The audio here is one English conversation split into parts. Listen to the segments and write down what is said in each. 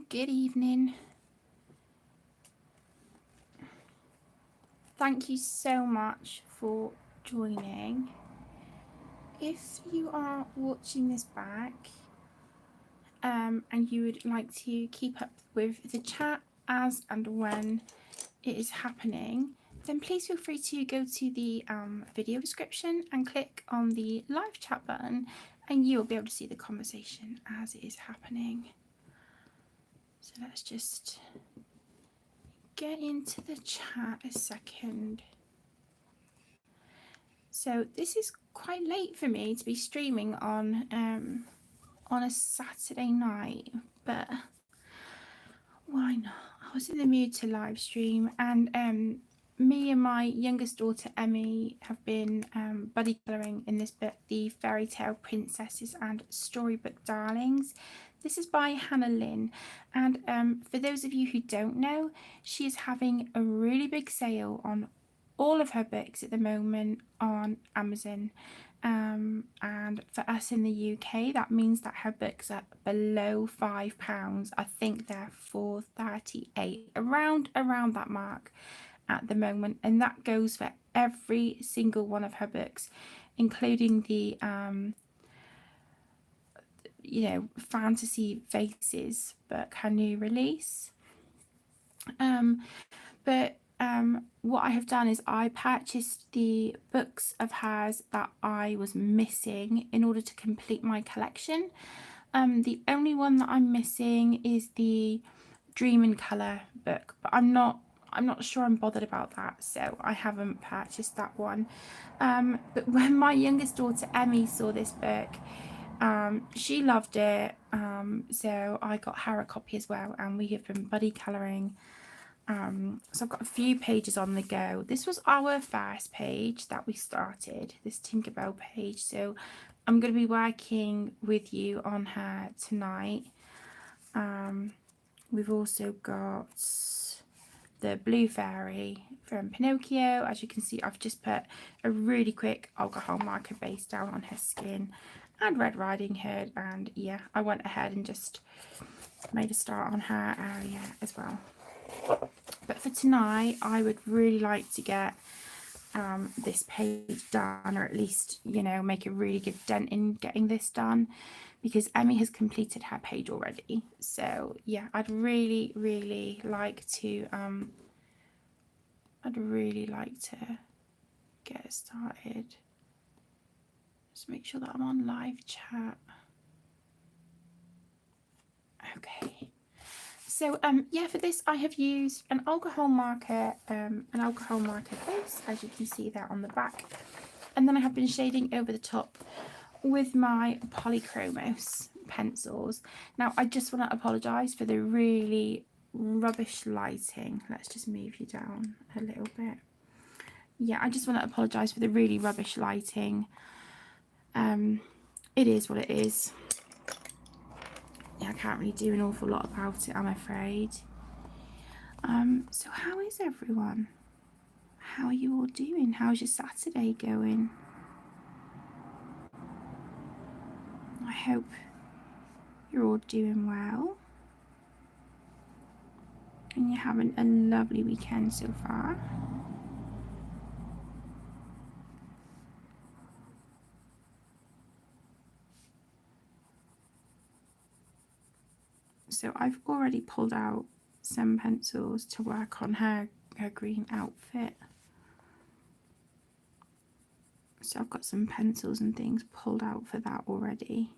good evening. Thank you so much for joining. If you are watching this back and you would like to keep up with the chat as and when it is happening, then please feel free to go to the video description and click on the live chat button, and you'll be able to see the conversation as it is happening. So let's just get into the chat a second. So this is quite late for me to be streaming on a Saturday night, but why not? I was in the mood to live stream, and me and my youngest daughter Emmy have been buddy colouring in this book, The Fairytale Princesses and Storybook Darlings. This is by Hannah Lynn, and for those of you who don't know, she is having a really big sale on all of her books at the moment on Amazon. And for us in the UK, that means that her books are below £5. I think they're £4.38, around that mark at the moment, and that goes for every single one of her books, including the Fantasy Faces book, her new release. What I have done is I purchased the books of hers that I was missing in order to complete my collection. The only one that I'm missing is the Dream in Colour book, but I'm not sure I'm bothered about that, so I haven't purchased that one. But when my youngest daughter Emmy saw this book, she loved it, so I got her a copy as well, and we have been buddy colouring. So I've got a few pages on the go. This was our first page that we started, this Tinkerbell page, so I'm going to be working with you on her tonight. We've also got the Blue Fairy from Pinocchio. As you can see, I've just put a really quick alcohol marker base down on her skin, and Red Riding Hood, and yeah, I went ahead and just made a start on her area as well. But for tonight, I would really like to get this page done, or at least, make a really good dent in getting this done, because Emmy has completed her page already. So yeah, I'd really like to get started. Just make sure that I'm on live chat. Okay. So yeah, for this I have used an alcohol marker base, as you can see there on the back, and then I have been shading over the top with my Polychromos pencils. Now I just want to apologise for the really rubbish lighting. Let's just move you down a little bit. Yeah, I just want to apologise for the really rubbish lighting. It is what it is. Yeah, I can't really do an awful lot about it, I'm afraid. So how is everyone? How are you all doing? How's your Saturday going? I hope you're all doing well and you're having a lovely weekend so far. So I've already pulled out some pencils to work on her green outfit. So I've got some pencils and things pulled out for that already.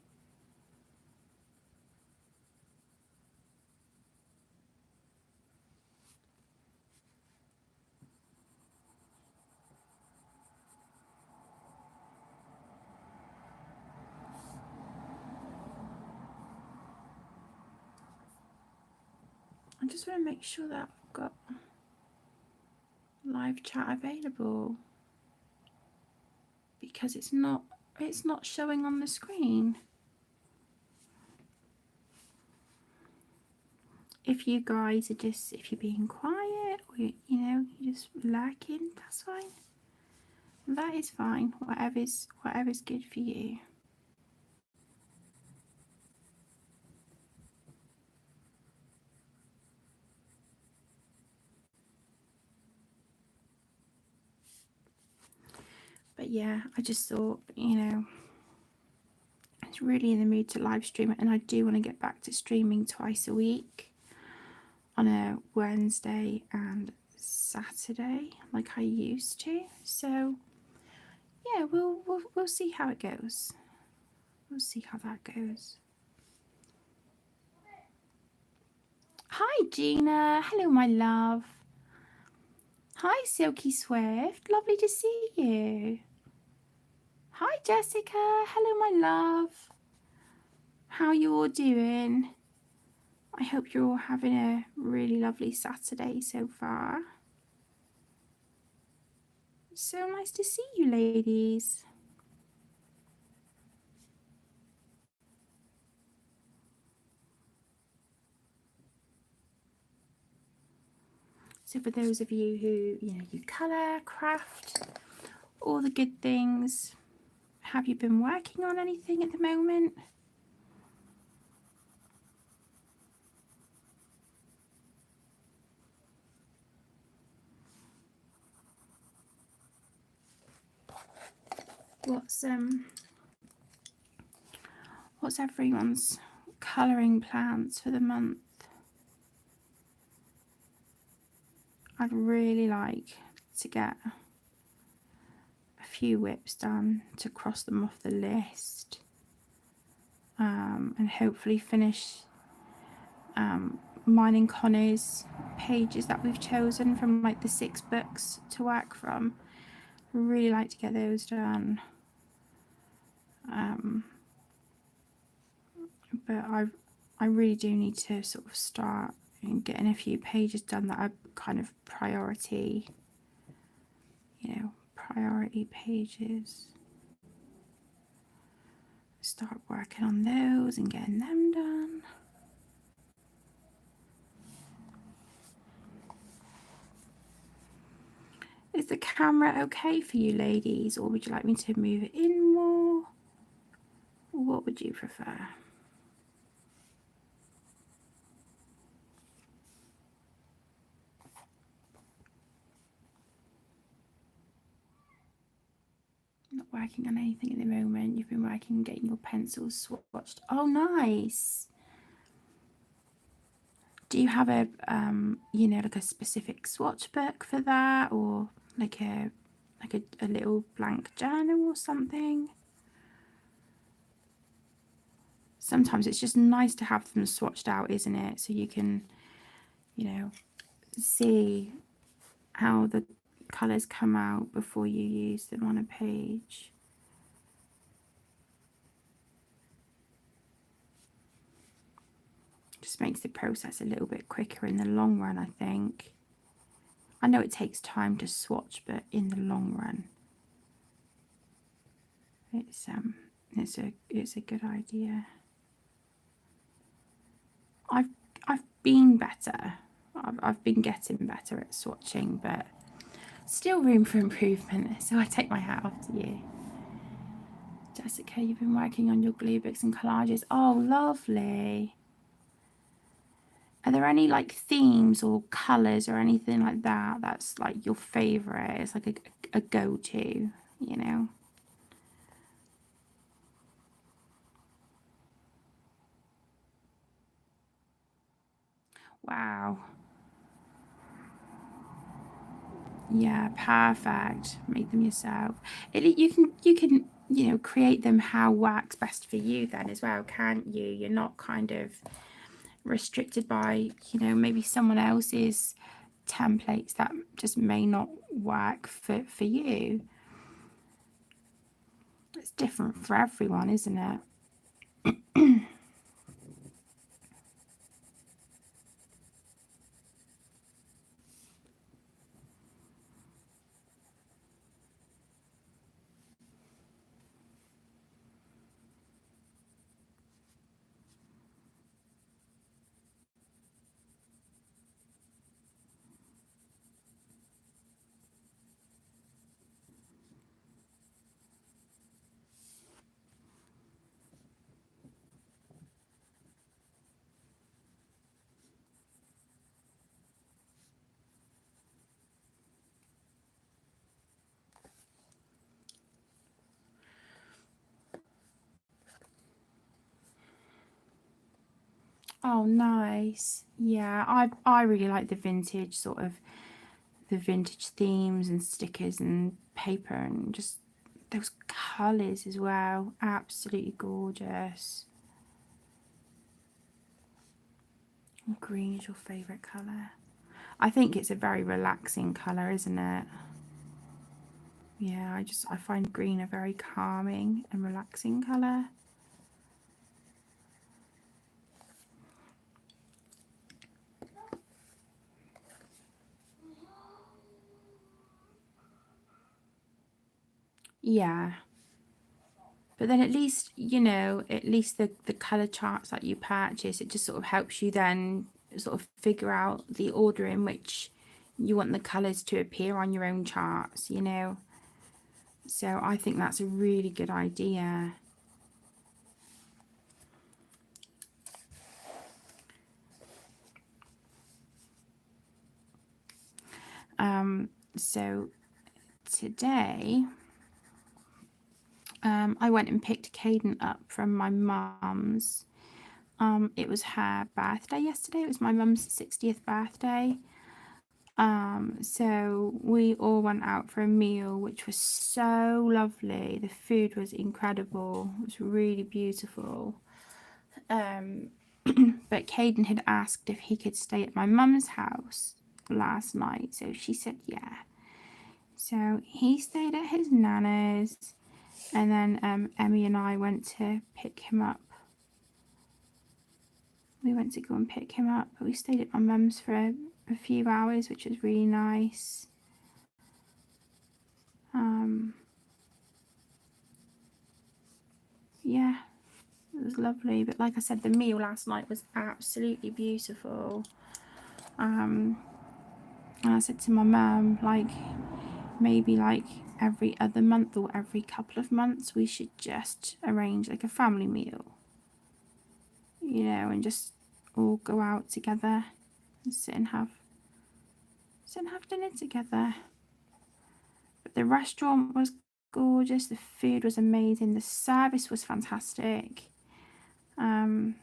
I just want to make sure that I've got live chat available, because it's not showing on the screen. If you guys are if you're being quiet, or you're just lurking, that's fine. That is fine. Whatever's good for you. yeah, I just thought, you know, I was really in the mood to live stream it, and I do want to get back to streaming twice a week on a Wednesday and Saturday like I used to. So yeah, we'll see how it goes. We'll see how that goes. Hi Gina, hello my love. Hi Silky Swift, lovely to see you. Hi Jessica, hello my love. How are you all doing? I hope you're all having a really lovely Saturday so far. So nice to see you ladies. So for those of you who, you know, you colour, craft, all the good things, have you been working on anything at the moment? What's everyone's colouring plans for the month? I'd really like to get a few whips done to cross them off the list, and hopefully finish mine and Connor's pages that we've chosen from like the 6 books to work from. I'd really like to get those done. But I really do need to sort of start getting a few pages done that are kind of priority, you know, priority pages. Start working on those and getting them done. Is the camera okay for you ladies, or would you like me to move it in more? What would you prefer? Not working on anything at the moment. You've been working on getting your pencils swatched. Oh, nice. Do you have a you know, like a specific swatch book for that, or like a little blank journal or something? Sometimes it's just nice to have them swatched out, isn't it? So you can, you know, see how the colours come out before you use them on a page. Just makes the process a little bit quicker in the long run, I think. I know it takes time to swatch, but in the long run, it's a good idea. I've been better. I've been getting better at swatching, but still room for improvement. So I take my hat off to you. Jessica, you've been working on your glue books and collages. Oh, lovely. Are there any like themes or colours or anything like that that's like your favourite? It's like a go-to, you know? Wow. Yeah, perfect. Make them yourself. You can you know, create them how works best for you then as well, can't you? You're not kind of restricted by, you know, maybe someone else's templates that just may not work for you. It's different for everyone, isn't it? Oh, nice. Yeah, I really like the vintage sort of the vintage themes and stickers and paper and just those colours as well. Absolutely gorgeous. Green is your favourite colour? I think it's a very relaxing colour, isn't it? Yeah, I find green a very calming and relaxing colour. Yeah. But then at least, you know, at least the colour charts that you purchase, it just sort of helps you then sort of figure out the order in which you want the colours to appear on your own charts, you know. So I think that's a really good idea. So today, I went and picked Caden up from my mum's. It was her birthday yesterday. It was my mum's 60th birthday. So we all went out for a meal, which was so lovely. The food was incredible. It was really beautiful. But Caden had asked if he could stay at my mum's house last night, so she said yeah. So he stayed at his nana's, and then Emmy and I went to pick him up. We went to go and pick him up. We stayed at my mum's for a few hours, which was really nice. Yeah, it was lovely. But like I said, the meal last night was absolutely beautiful. And I said to my mum, like, maybe like every other month or every couple of months, we should just arrange like a family meal, you know, and just all go out together and sit and have dinner together. But the restaurant was gorgeous, the food was amazing, the service was fantastic. You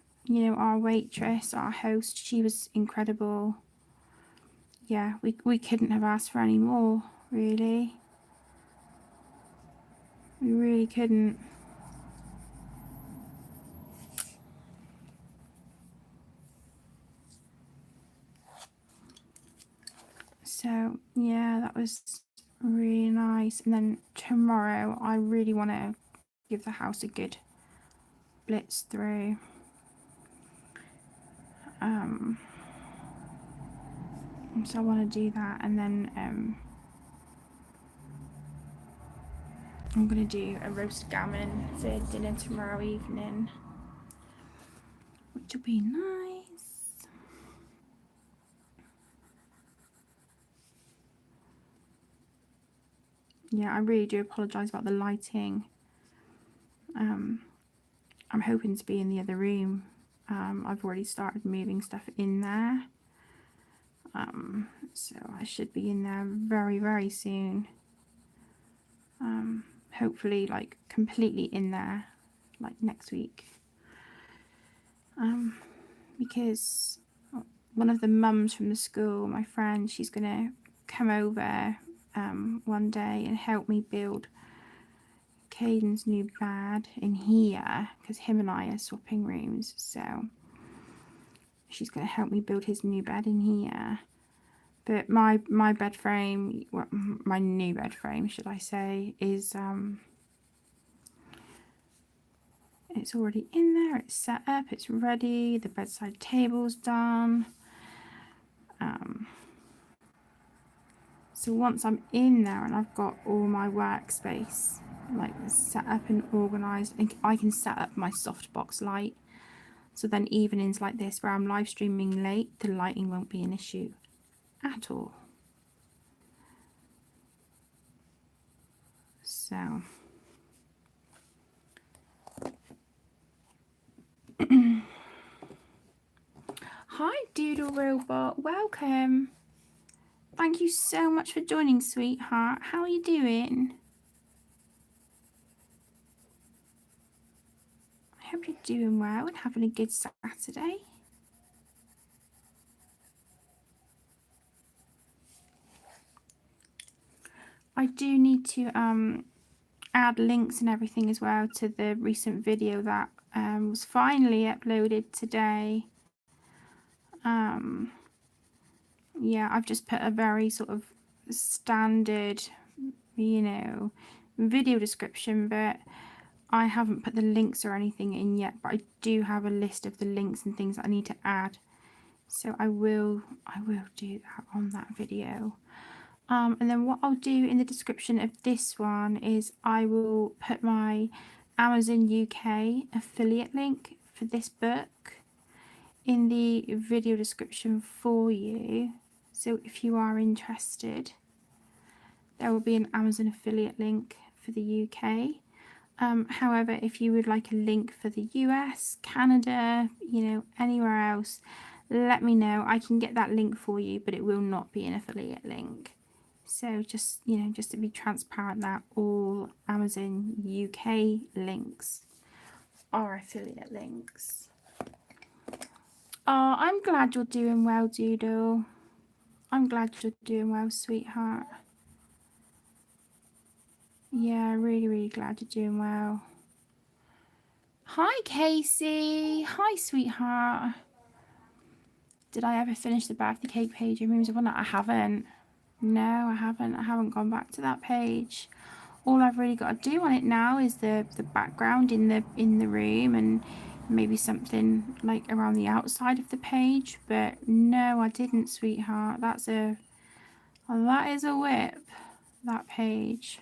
know, our waitress, our host, she was incredible. Yeah, we couldn't have asked for any more, really. We really couldn't. So yeah, that was really nice. And then tomorrow I really want to give the house a good blitz through. So I want to do that, and then I'm going to do a roast gammon for dinner tomorrow evening, which will be nice. Yeah, I really do apologise about the lighting. I'm hoping to be in the other room. I've already started moving stuff in there. So I should be in there very, very soon. Hopefully like completely in there, like next week. Because one of the mums from the school, my friend, she's gonna come over one day and help me build Caden's new bed in here, because him and I are swapping rooms. So she's gonna help me build his new bed in here. But my bed frame, well, my new bed frame, should I say, is it's already in there. It's set up. It's ready. The bedside table's done. So once I'm in there and I've got all my workspace like set up and organised, I can set up my softbox light. So then evenings like this where I'm live streaming late, the lighting won't be an issue at all. So hi Doodle Robot, welcome. Thank you so much for joining, sweetheart. How are you doing? I hope you're doing well and having a good Saturday. I do need to add links and everything as well to the recent video that was finally uploaded today. Yeah, I've just put a very sort of standard, you know, video description, but I haven't put the links or anything in yet, but I do have a list of the links and things that I need to add. So I will do that on that video. And then what I'll do in the description of this one is I will put my Amazon UK affiliate link for this book in the video description for you. So if you are interested, there will be an Amazon affiliate link for the UK. However, if you would like a link for the US, Canada, you know, anywhere else, let me know. I can get that link for you, but it will not be an affiliate link. So just, you know, just to be transparent, that all Amazon UK links are affiliate links. Oh, I'm glad you're doing well, Doodle. I'm glad you're doing well, sweetheart. Yeah, really, really glad you're doing well. Hi, Casey. Hi, sweetheart. Did I ever finish the birthday cake page in Rooms of Wonder? I haven't. No, I haven't. I haven't gone back to that page. All I've really got to do on it now is the background in the room and maybe something like around the outside of the page. But no, I didn't, sweetheart. That is a whip, that page.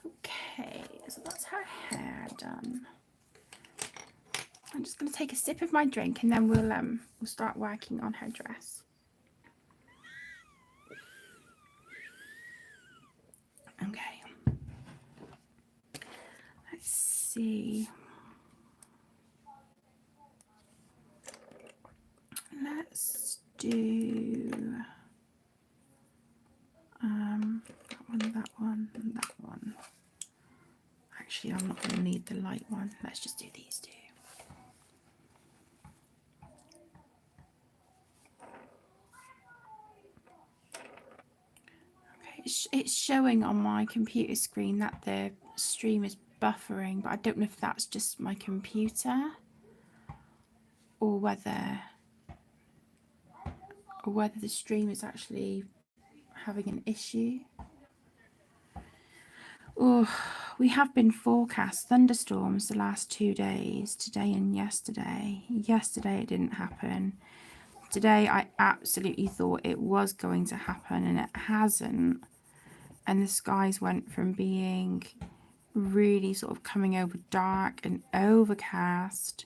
Okay, so that's her hair done. I'm just going to take a sip of my drink and then we'll start working on her dress. Okay. Let's see. Let's do that one, and that one. Actually, I'm not going to need the light one. Let's just do these two. Okay, it's showing on my computer screen that the stream is buffering, but I don't know if that's just my computer or whether the stream is actually having an issue. Oh, we have been forecast thunderstorms the last 2 days, today and yesterday. Yesterday it didn't happen. Today I absolutely thought it was going to happen and it hasn't. And the skies went from being really sort of coming over dark and overcast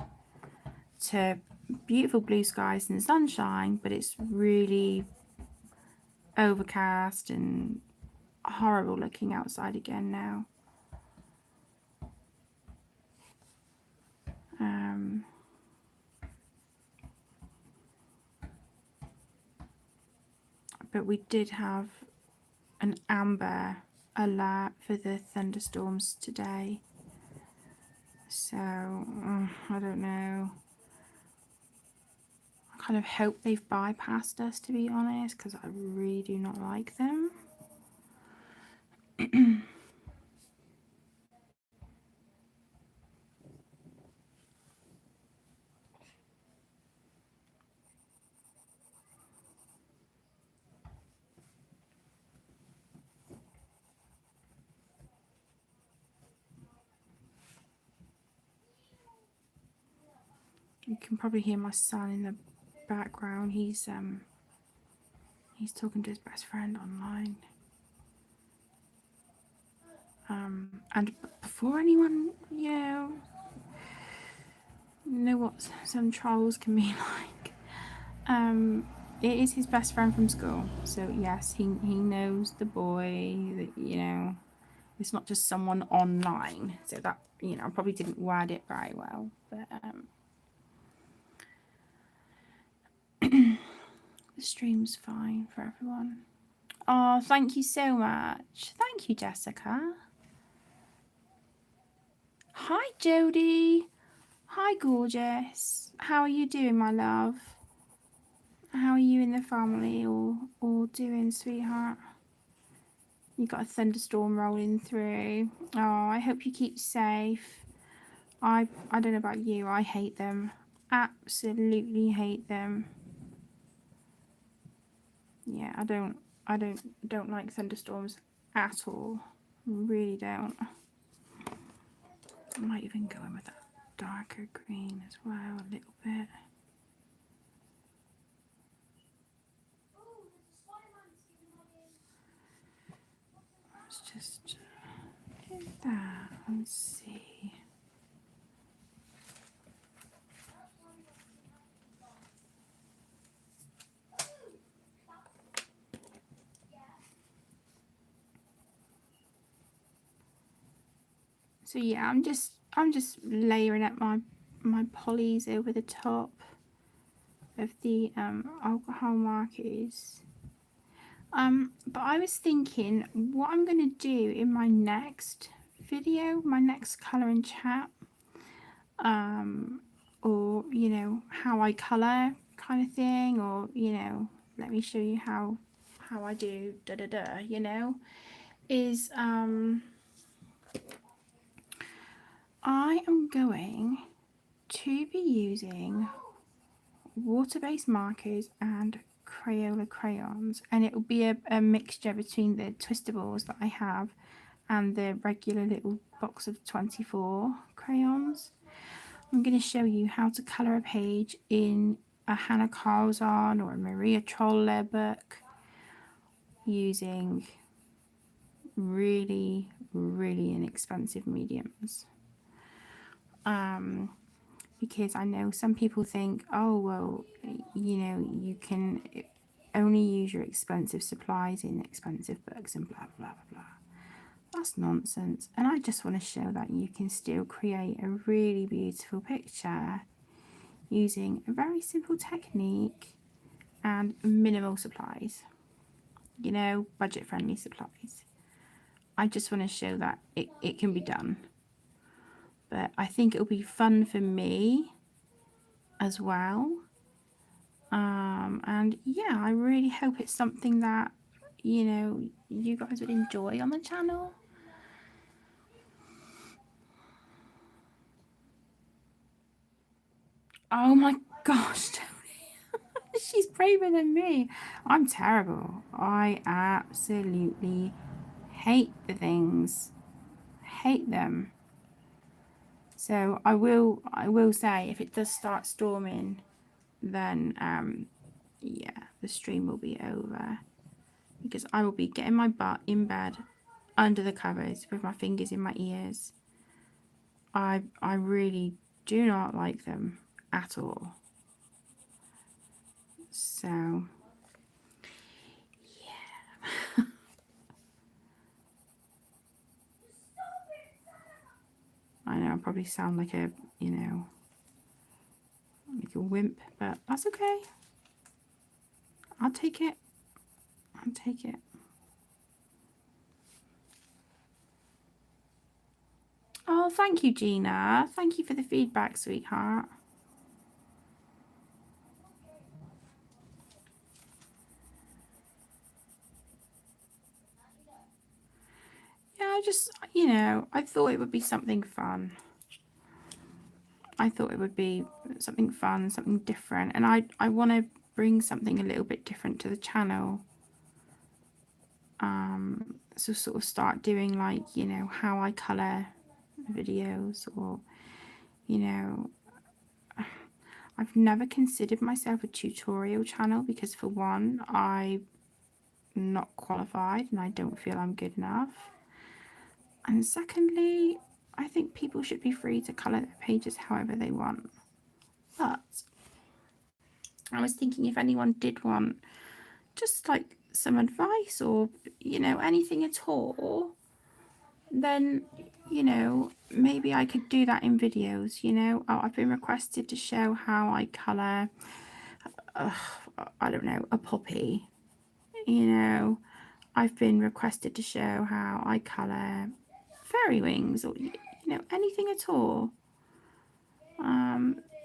to beautiful blue skies and sunshine, but it's really overcast and horrible looking outside again now. But we did have an amber alert for the thunderstorms today, so I don't know. I kind of hope they've bypassed us, to be honest, because I really do not like them. You can probably hear my son in the background. He's talking to his best friend online. And before anyone, you know what some trolls can be like. It is his best friend from school, so yes, he knows the boy. That, you know, it's not just someone online. So that, you know, I probably didn't word it very well, but the stream's fine for everyone. Oh, thank you so much. Thank you, Jessica. Hi, Jodie. Hi, gorgeous. How are you doing, my love? How are you and the family all doing, sweetheart? You got a thunderstorm rolling through. Oh, I hope you keep safe. I don't know about you. I hate them. Absolutely hate them. Yeah, I don't like thunderstorms at all. Really don't. I might even go in with that darker green as well a little bit. Let's just do that and see. So yeah, I'm just layering up my polys over the top of the alcohol markers. But I was thinking what I'm gonna do in my next video, my next colour and chat, or you know how I colour kind of thing, or you know let me show you how I do da da da. You know, is I am going to be using water-based markers and Crayola crayons, and it will be a mixture between the twistables that I have and the regular little box of 24 crayons. I'm going to show you how to colour a page in a Hannah Carlzon or a Maria Troller book using really inexpensive mediums. Because I know some people think, oh well, you know, you can only use your expensive supplies in expensive books and blah blah blah. That's nonsense. And I just want to show that you can still create a really beautiful picture using a very simple technique and minimal supplies, you know, budget friendly supplies. I just want to show that it can be done. But I think it'll be fun for me as well. And yeah, I really hope it's something that, you know, you guys would enjoy on the channel. Oh my gosh, Tony. She's braver than me. I'm terrible. I absolutely hate the things. Hate them. So I will say if it does start storming, then yeah, the stream will be over because I will be getting my butt in bed under the covers with my fingers in my ears. I really do not like them at all. So yeah. I know I probably sound like a, you know, like a wimp, but that's okay. I'll take it. I'll take it. Oh, thank you, Gina. Thank you for the feedback, sweetheart. Yeah, I just, you know, I thought it would be something fun. I thought it would be something fun, something different. And I want to bring something a little bit different to the channel. So sort of start doing like, you know, how I colour videos, or, you know, I've never considered myself a tutorial channel because for one, I'm not qualified and I don't feel I'm good enough. And secondly, I think people should be free to colour their pages however they want. But I was thinking if anyone did want just like some advice or, you know, anything at all, then, you know, maybe I could do that in videos, you know. Oh, I've been requested to show how I colour, I don't know, a poppy, you know. I've been requested to show how I colour fairy wings, or, you know, anything at all.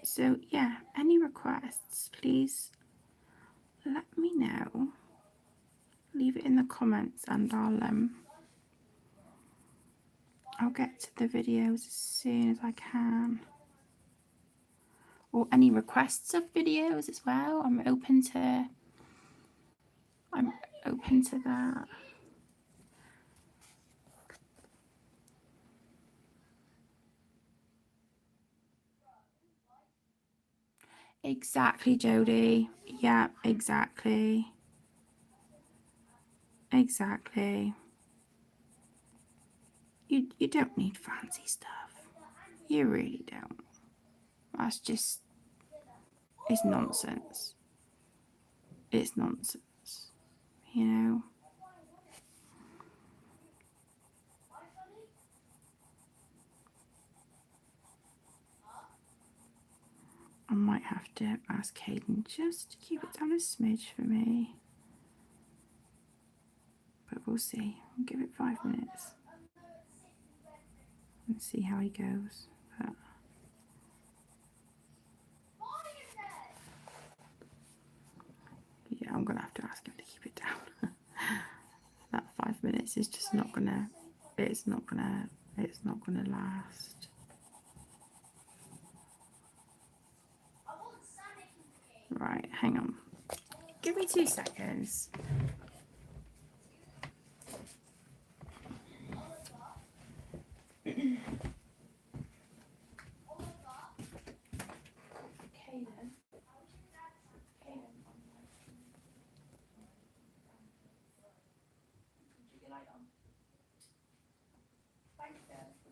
So yeah, any requests, please let me know. Leave it in the comments and I'll get to the videos as soon as I can. Or any requests of videos as well. I'm open to that. Exactly, Jodie. Yeah, exactly. Exactly. You don't need fancy stuff. You really don't. That's just, it's nonsense. It's nonsense. You know? I might have to ask Hayden just to keep it down a smidge for me. But we'll see. I'll give it 5 minutes and see how he goes. But yeah, I'm gonna have to ask him to keep it down. That 5 minutes is just not gonna, it's not gonna last. Right, hang on. Give me 2 seconds.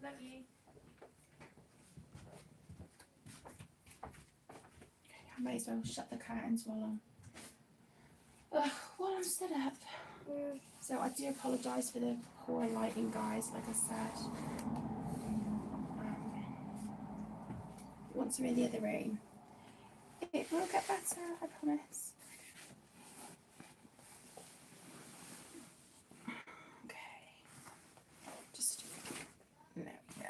Love you. I may as well shut the curtains while I'm stood up. So I do apologise for the poor lighting, guys. Like I said, once I'm in the other room, it will get better. I promise. Okay. Just there we go.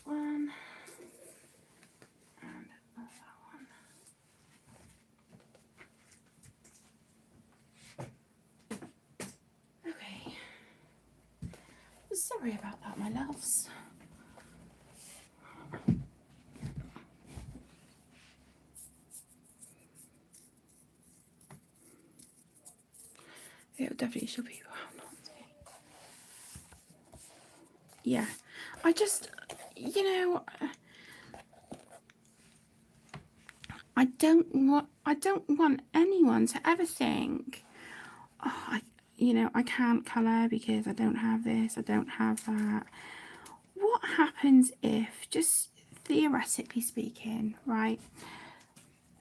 One and another one. Okay. Sorry about that, my loves. It'll definitely show people how not to. Yeah. I just, you know, I don't want anyone to ever think, oh, I can't colour because I don't have this, I don't have that. What happens if, just theoretically speaking, right,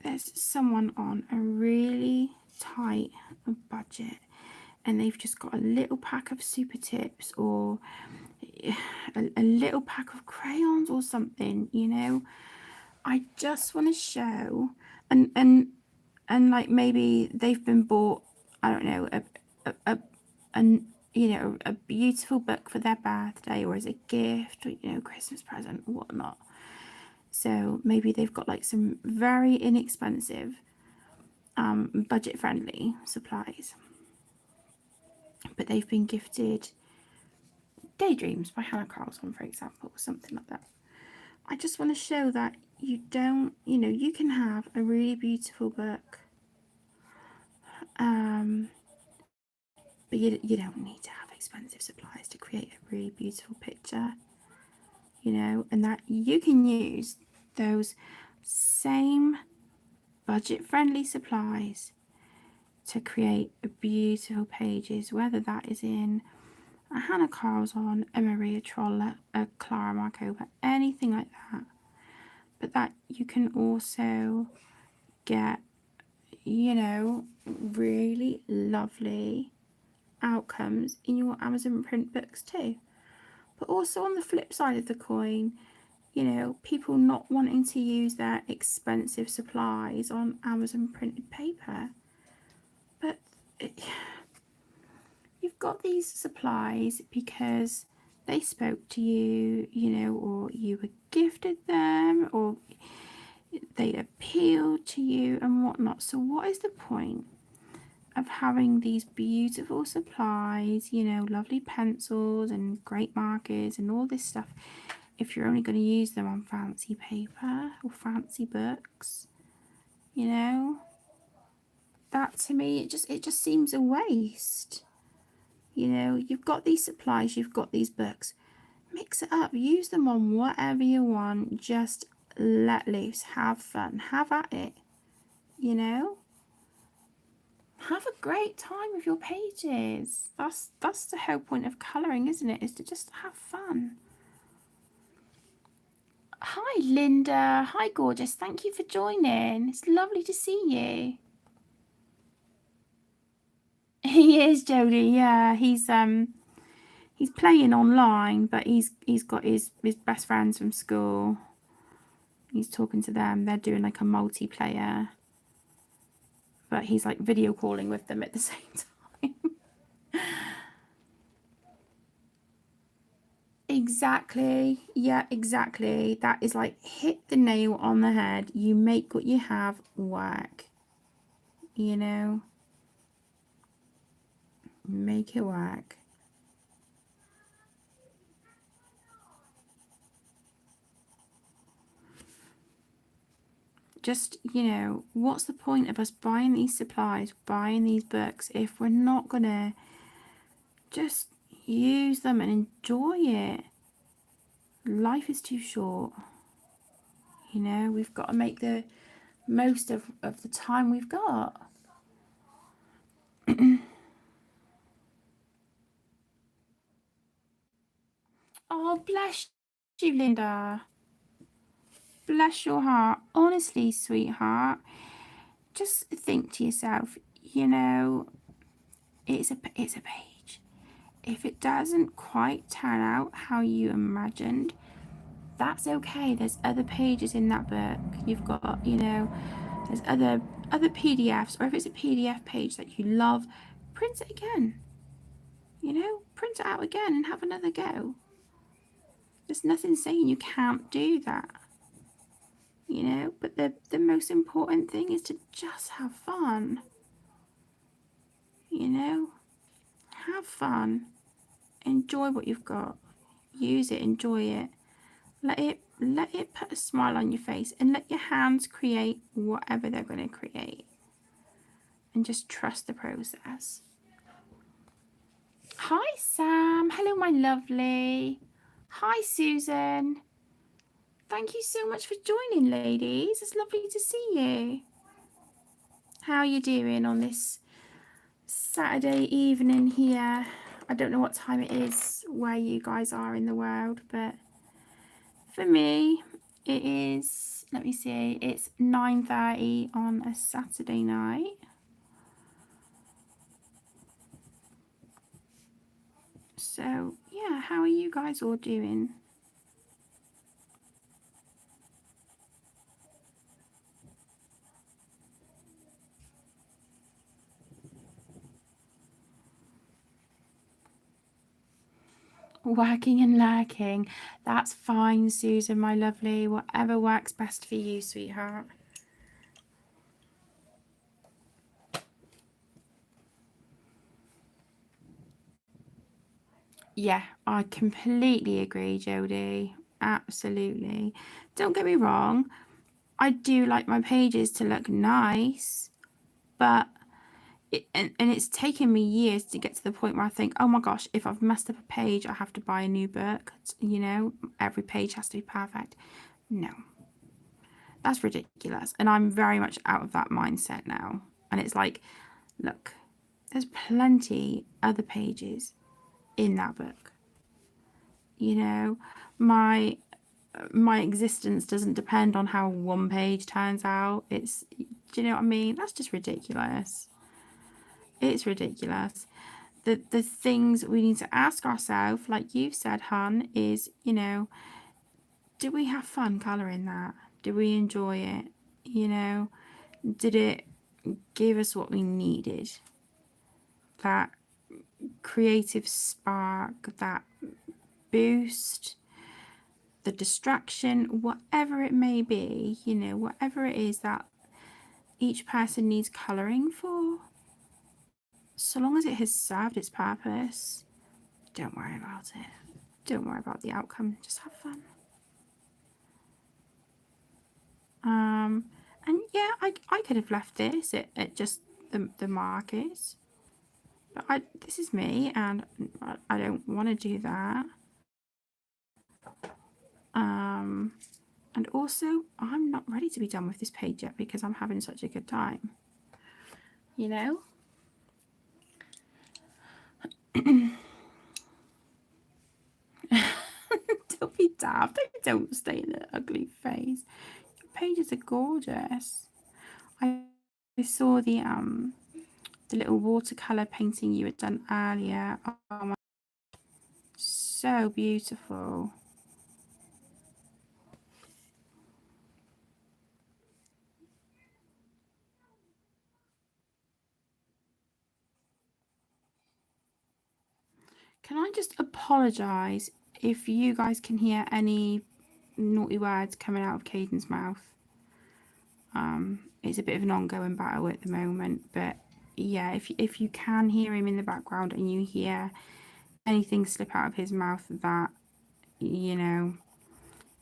there's someone on a really tight budget and they've just got a little pack of super tips or a little pack of crayons or something, you know? I just want to show, and like maybe they've been bought, I don't know, a beautiful book for their birthday or as a gift, or, you know, Christmas present or whatnot. So maybe they've got like some very inexpensive, budget friendly supplies, but they've been gifted Daydreams by Hannah Carlson, for example, or something like that. I just want to show that you don't, you can have a really beautiful book, but you don't need to have expensive supplies to create a really beautiful picture, and that you can use those same budget-friendly supplies to create beautiful pages, whether that is in a Hannah Carlson, a Maria Troller, a Clara Markova, anything like that. But that you can also get, really lovely outcomes in your Amazon print books too. But also on the flip side of the coin, people not wanting to use their expensive supplies on Amazon printed paper. But you've got these supplies because they spoke to you, or you were gifted them, or they appeal to you and whatnot. So what is the point of having these beautiful supplies, you know, lovely pencils and great markers and all this stuff, if you're only going to use them on fancy paper or fancy books? You know, that to me, it just seems a waste. You know, you've got these supplies, you've got these books, mix it up, use them on whatever you want, just let loose, have fun, have at it, you know. Have a great time with your pages. That's the whole point of colouring, isn't it? Is to just have fun. Hi Linda. Hi gorgeous. Thank you for joining. It's lovely to see you. He is, Jodie. Yeah, he's playing online, but he's got his best friends from school. He's talking to them. They're doing like a multiplayer, but he's like video calling with them at the same time. Exactly. Yeah, exactly. That is like hit the nail on the head. You make what you have work. You know, make it work. Just, you know, what's the point of us buying these supplies, buying these books, if we're not gonna just use them and enjoy it? Life is too short. You know, we've got to make the most of the time we've got. Oh, bless you, Linda. Bless your heart. Honestly, sweetheart, just think to yourself, you know, it's a page. If it doesn't quite turn out how you imagined, that's okay. There's other pages in that book. You've got, you know, there's other PDFs, or if it's a PDF page that you love, print it again. You know, print it out again and have another go. There's nothing saying you can't do that. You know, but the most important thing is to just have fun. You know, have fun. Enjoy what you've got. Use it, enjoy it. Let it put a smile on your face, and let your hands create whatever they're going to create. And just trust the process. Hi Sam. Hello my lovely. Hi Susan. Thank you so much for joining, ladies. It's lovely to see you. How are you doing on this Saturday evening here? I don't know what time it is where you guys are in the world, but for me it is, let me see, it's 9:30 on a Saturday night. So yeah, how are you guys all doing? Working and lurking. That's fine, Susan, my lovely. Whatever works best for you, sweetheart. Yeah, I completely agree, Jodie. Absolutely. Don't get me wrong. I do like my pages to look nice, but and it's taken me years to get to the point where I think, oh my gosh, if I've messed up a page, I have to buy a new book. You know, every page has to be perfect. No, that's ridiculous. And I'm very much out of that mindset now. And it's like, look, there's plenty other pages in that book. You know, my existence doesn't depend on how one page turns out. It's, do you know what I mean? That's just ridiculous. It's ridiculous. The things we need to ask ourselves, like you've said, hun, is, you know, did we have fun colouring that? Did we enjoy it? You know, did it give us what we needed? That creative spark, that boost, the distraction, whatever it may be, you know, whatever it is that each person needs colouring for, so long as it has served its purpose, don't worry about it. Don't worry about the outcome, just have fun. And yeah, I could have left this at just the markers, but this is me, and I don't want to do that. And also, I'm not ready to be done with this page yet because I'm having such a good time, you know. Don't be daft. Don't stay in the ugly face. Your pages are gorgeous. I saw the little watercolor painting you had done earlier. Oh my, so beautiful. Can I just apologise if you guys can hear any naughty words coming out of Caden's mouth? It's a bit of an ongoing battle at the moment, but yeah, if you can hear him in the background and you hear anything slip out of his mouth that, you know,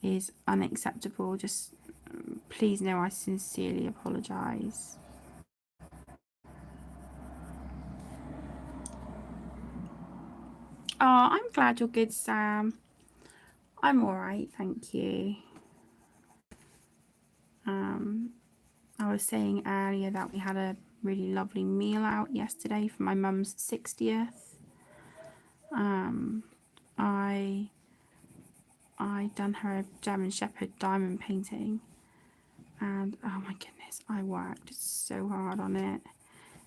is unacceptable, just please know I sincerely apologise. Oh, I'm glad you're good, Sam. I'm all right, thank you. I was saying earlier that we had a really lovely meal out yesterday for my mum's 60th. I done her a German Shepherd diamond painting, and oh my goodness, I worked so hard on it.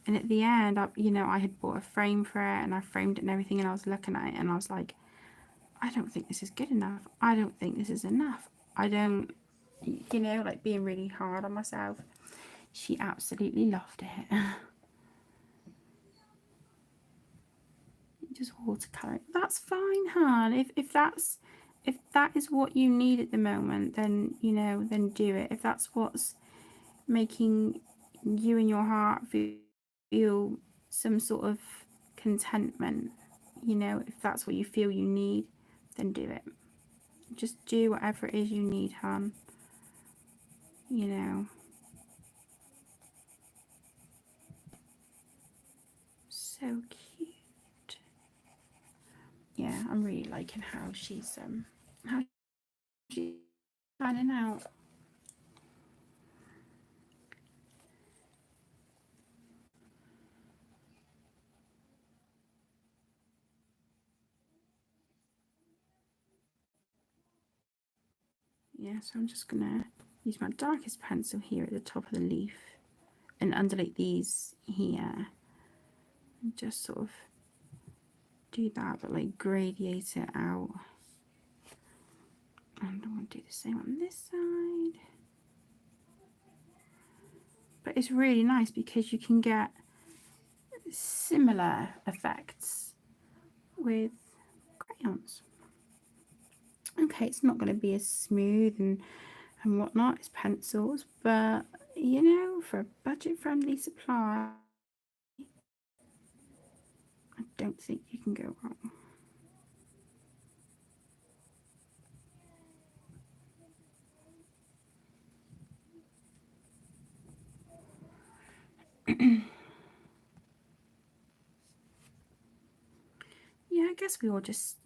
And at the end, I had bought a frame for it, and I framed it and everything, and I was looking at it, and I was like, I don't think this is good enough. I don't think this is enough. I don't, like being really hard on myself. She absolutely loved it. Just watercolor. That's fine, hon. If that is what you need at the moment, then then do it. If that's what's making you and your heart feel some sort of contentment, if that's what you feel you need, then do it. Just do whatever it is you need, hon. So cute. Yeah, I'm really liking how she's turning out. Yeah, so I'm just gonna use my darkest pencil here at the top of the leaf and underlay these here, and just sort of do that, but like gradiate it out. And I want to do the same on this side. But it's really nice because you can get similar effects with crayons. Okay, it's not going to be as smooth and whatnot as pencils, but for a budget-friendly supply, I don't think you can go wrong. Yeah, I guess we all just,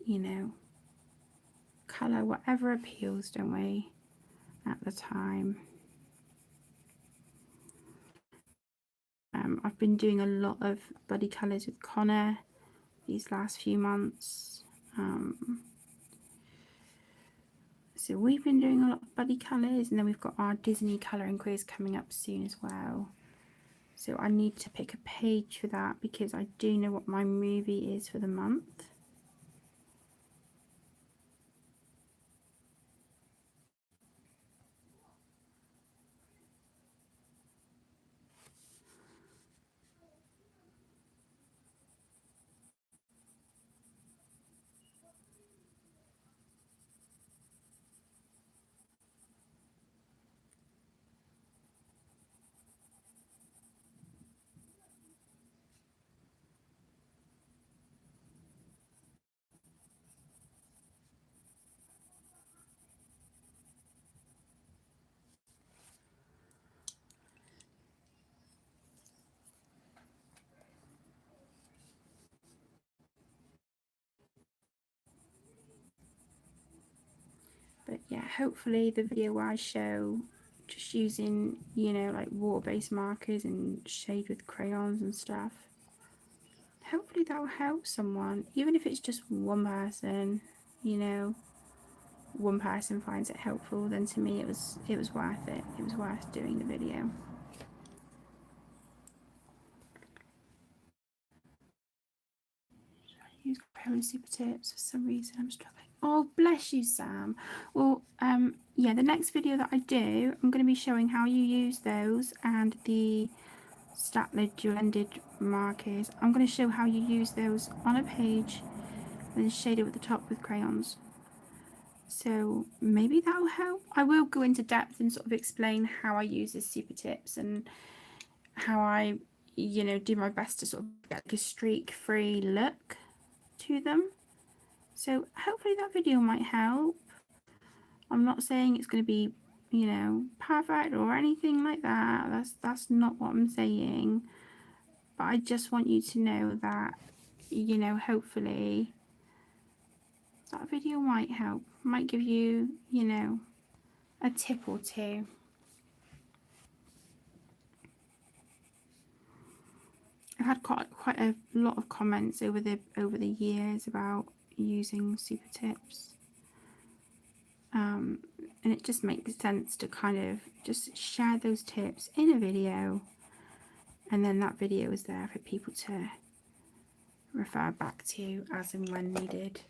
colour whatever appeals, don't we, at the time. I've been doing a lot of buddy colours with Connor these last few months. So we've been doing a lot of buddy colours, and then we've got our Disney colouring quiz coming up soon as well. So I need to pick a page for that because I do know what my movie is for the month. yeah, hopefully the video where I show just using, you know, like water-based markers and shade with crayons and stuff, hopefully that will help someone, even if it's just one person, you know, one person finds it helpful, then to me it was worth it. It was worth doing the video. Use Crayon Super Tips. For some reason I'm struggling. Oh, bless you, Sam. Well, yeah, the next video that I do, I'm going to be showing how you use those and the Statler dual-ended markers. I'm going to show how you use those on a page and then shade it at the top with crayons. So maybe that will help. I will go into depth and sort of explain how I use the Super Tips and how I, you know, do my best to sort of get like a streak-free look to them. So hopefully that video might help. I'm not saying it's going to be, you know, perfect or anything like that. That's not what I'm saying. But I just want you to know that, you know, hopefully that video might help. Might give you, you know, a tip or two. I've had quite a lot of comments over the years about using Super Tips. And it just makes sense to kind of just share those tips in a video, and then that video is there for people to refer back to as and when needed.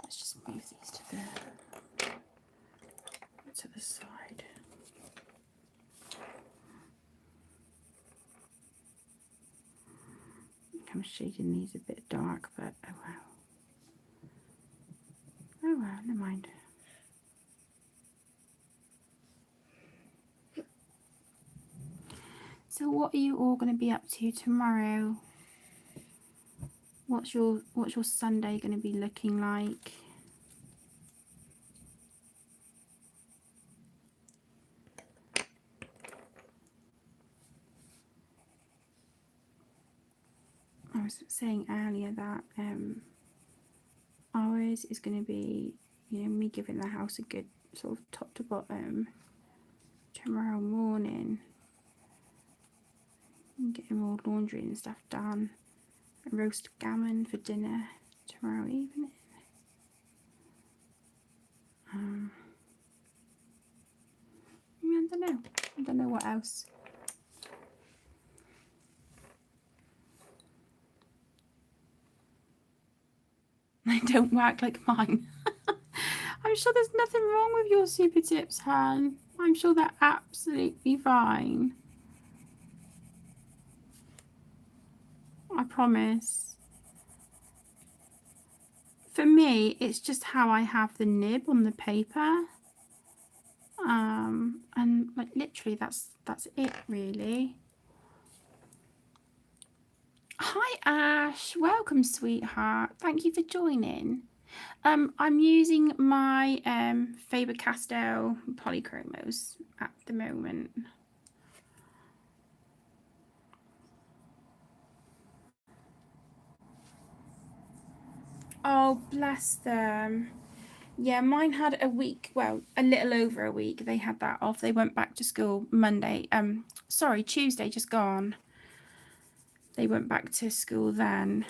Let's just move these to the side. I'm shading these a bit dark, but oh well. Oh well, never mind. So what are you all going to be up to tomorrow? What's your Sunday going to be looking like? I was saying earlier that ours is going to be, you know, me giving the house a good sort of top to bottom tomorrow morning and getting all laundry and stuff done. A roast gammon for dinner tomorrow evening. I don't know what else. They don't work like mine. I'm sure there's nothing wrong with your Super Tips, Han. I'm sure they're absolutely fine. I promise. For me, it's just how I have the nib on the paper. And like literally that's it really. Hi Ash, welcome sweetheart. Thank you for joining. I'm using my Faber-Castell polychromos at the moment. Oh, bless them. Yeah, mine had a week, well, a little over a week. They had that off. They went back to school Monday. Sorry, Tuesday just gone. They went back to school then.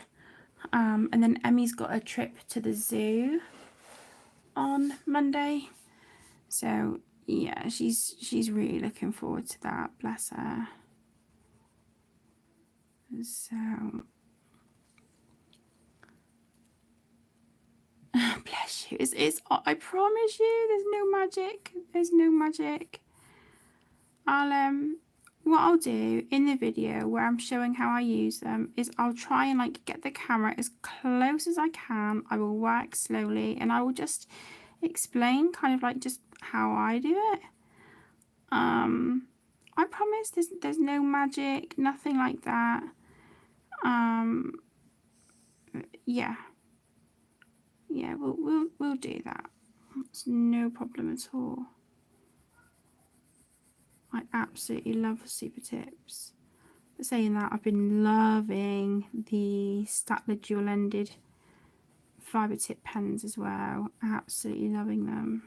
And then Emmy's got a trip to the zoo on Monday. So yeah, she's really looking forward to that. Bless her. So bless you. It's I promise you, there's no magic. There's no magic. What I'll do in the video where I'm showing how I use them is I'll try and like get the camera as close as I can. I will work slowly and I will just explain kind of like just how I do it. I promise there's no magic, nothing like that. Yeah. Yeah, we'll do that. It's no problem at all. I absolutely love super tips. But saying that, I've been loving the Statler dual-ended fibre tip pens as well. Absolutely loving them.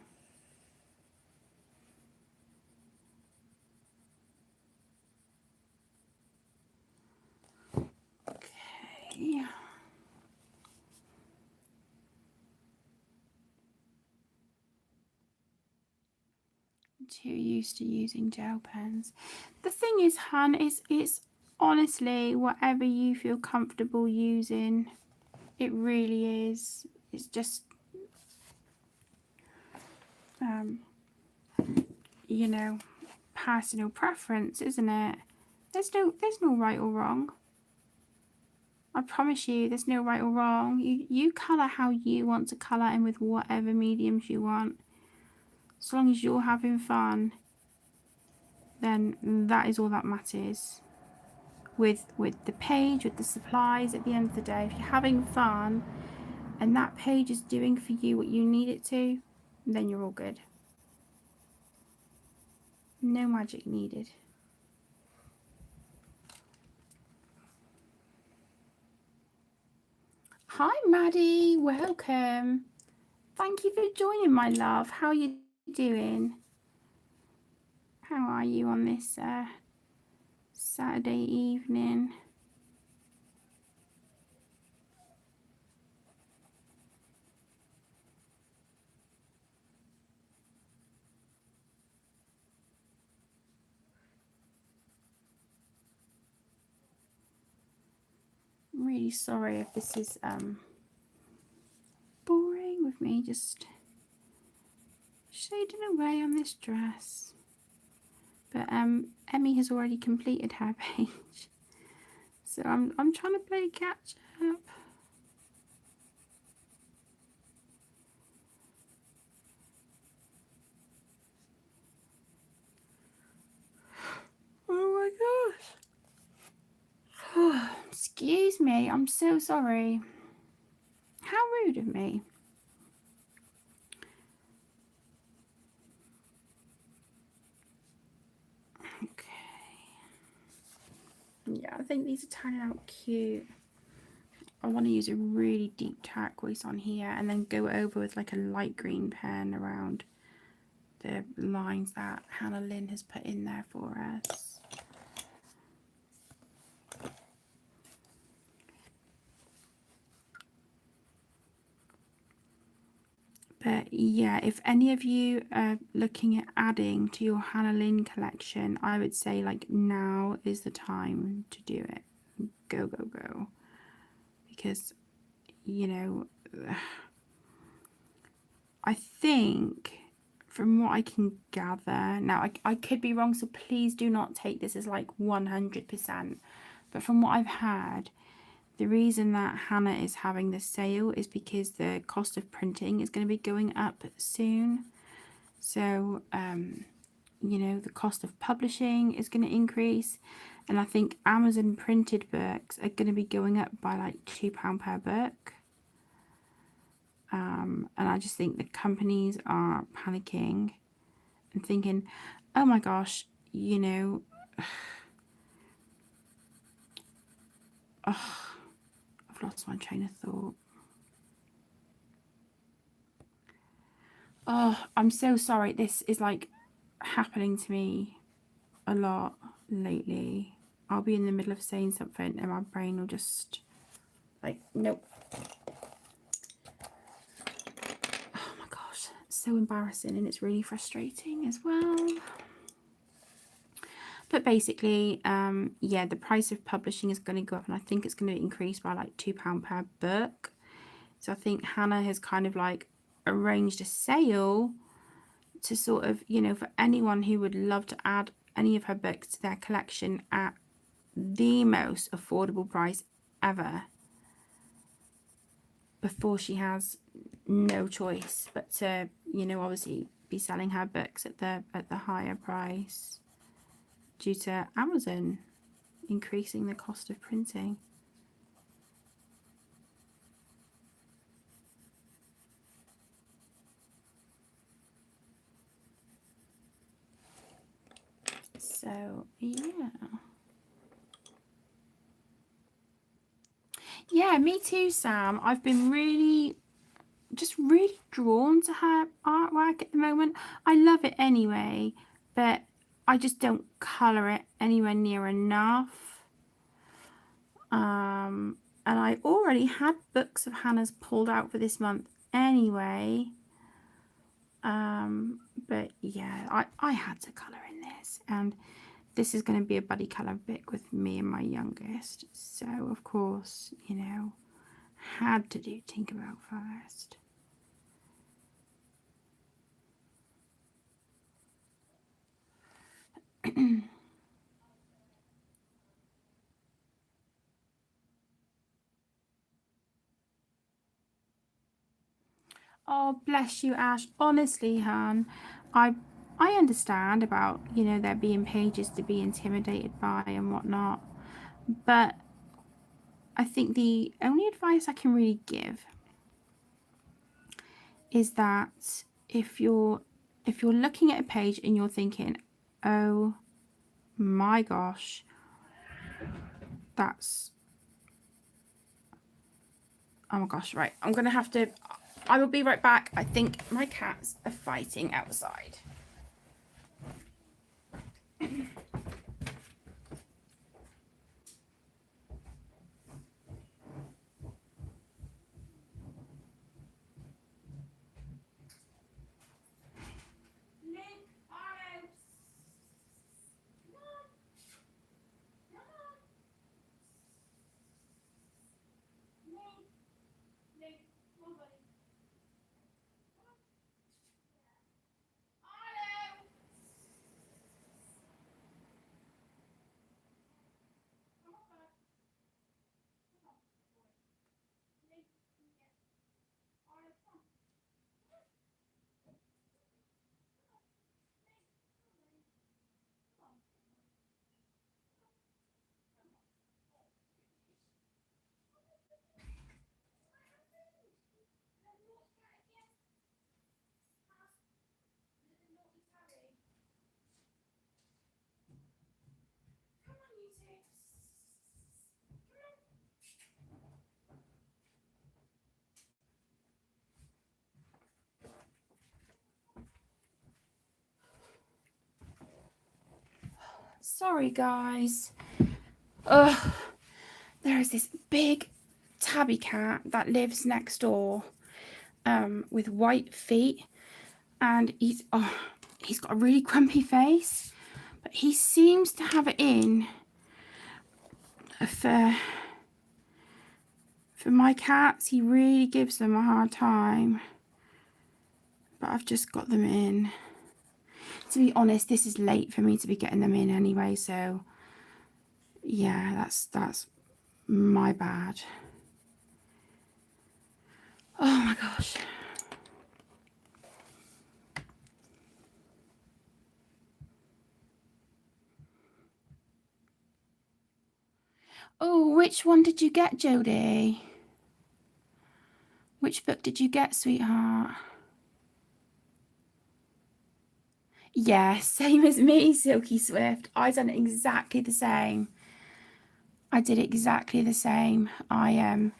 Okay. Too used to using gel pens. The thing is, Han, it's honestly whatever you feel comfortable using. It really is. It's just you know, personal preference, isn't it? There's no right or wrong. I promise you, there's no right or wrong. You colour how you want to colour and with whatever mediums you want. As long as you're having fun, then that is all that matters. With the page, with the supplies, at the end of the day, if you're having fun and that page is doing for you what you need it to, then you're all good. No magic needed. Hi Maddie, welcome. Thank you for joining, my love. How are you doing? How are you on this Saturday evening? I'm really sorry if this is boring with me just shading away on this dress. But Emmy has already completed her page. So I'm trying to play catch up. Oh my gosh. Excuse me, I'm so sorry. How rude of me. Okay. Yeah, I think these are turning out cute. I want to use a really deep turquoise on here and then go over with like a light green pen around the lines that Hannah Lynn has put in there for us. But yeah, if any of you are looking at adding to your Hannah Lynn collection, I would say like now is the time to do it. Go, go, go. Because, you know, I think from what I can gather, now I could be wrong, so please do not take this as like 100%. But from what I've heard, the reason that Hannah is having this sale is because the cost of printing is going to be going up soon. So, you know, the cost of publishing is going to increase. And I think Amazon printed books are going to be going up by like £2 per book. And I just think the companies are panicking and thinking, oh my gosh, you know, oh, I've lost my train of thought. Oh, I'm so sorry. This is like happening to me a lot lately. I'll be in the middle of saying something and my brain will just like, nope. Oh my gosh, it's so embarrassing and it's really frustrating as well. But basically, yeah, the price of publishing is going to go up and I think it's going to increase by like £2 per book. So I think Hannah has kind of like arranged a sale to sort of, you know, for anyone who would love to add any of her books to their collection at the most affordable price ever, before she has no choice but to, you know, obviously be selling her books at the higher price due to Amazon increasing the cost of printing. So yeah. Yeah, me too, Sam. I've been really drawn to her artwork at the moment. I love it anyway, but I just don't colour it anywhere near enough. And I already had books of Hannah's pulled out for this month anyway. But yeah, I had to colour in this, and this is going to be a buddy colour book with me and my youngest. So of course, you know, had to do Tinkerbell first. Oh, bless you, Ash. Honestly, hon, I understand about, you know, there being pages to be intimidated by and whatnot, but I think the only advice I can really give is that if you're looking at a page and you're thinking, oh my gosh, that's, oh my gosh, right, I'm gonna have to, I will be right back. I think my cats are fighting outside. Sorry, guys. Ugh. There is this big tabby cat that lives next door, with white feet, and he's got a really grumpy face, but he seems to have it in for my cats. He really gives them a hard time, but I've just got them in. To be honest, this is late for me to be getting them in anyway, so yeah, that's my bad. Oh my gosh. Oh, which one did you get, Jodie? Which book did you get, sweetheart? Yeah, same as me, Silky Swift. I done exactly the same. I did exactly the same. I'm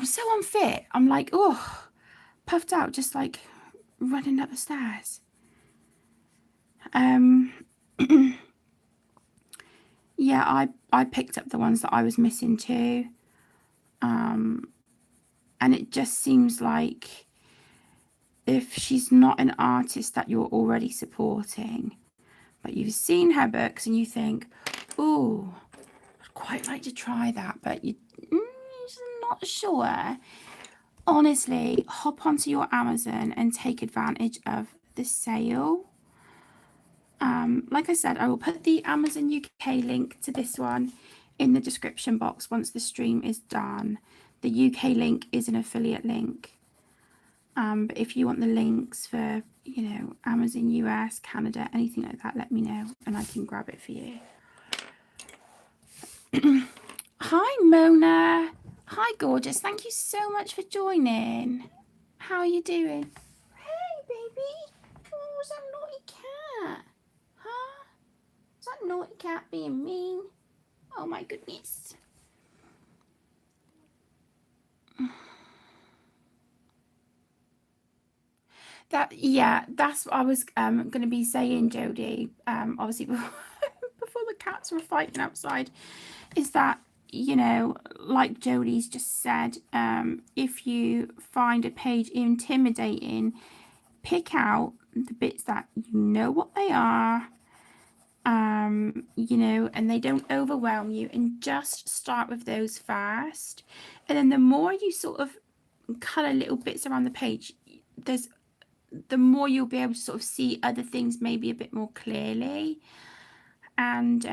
so unfit. I'm like, oh, puffed out, just like running up the stairs. Yeah, I picked up the ones that I was missing too. And it just seems like if she's not an artist that you're already supporting, but you've seen her books and you think, oh, I'd quite like to try that, but you're not sure, honestly, hop onto your Amazon and take advantage of the sale. Like I said, I will put the Amazon UK link to this one in the description box once the stream is done. The UK link is an affiliate link. But if you want the links for, you know, Amazon US, Canada, anything like that, let me know and I can grab it for you. Hi, Mona. Hi, gorgeous. Thank you so much for joining. How are you doing? Hey, baby. Oh, what's that naughty cat? cat being mean. Oh my goodness. That's what I was going to be saying, Jodie. Obviously, before the cats were fighting outside, is that, you know, like Jodie's just said, if you find a page intimidating, pick out the bits that you know what they are, you know, and they don't overwhelm you, and just start with those first. And then the more you sort of color little bits around the page, the more you'll be able to sort of see other things maybe a bit more clearly. And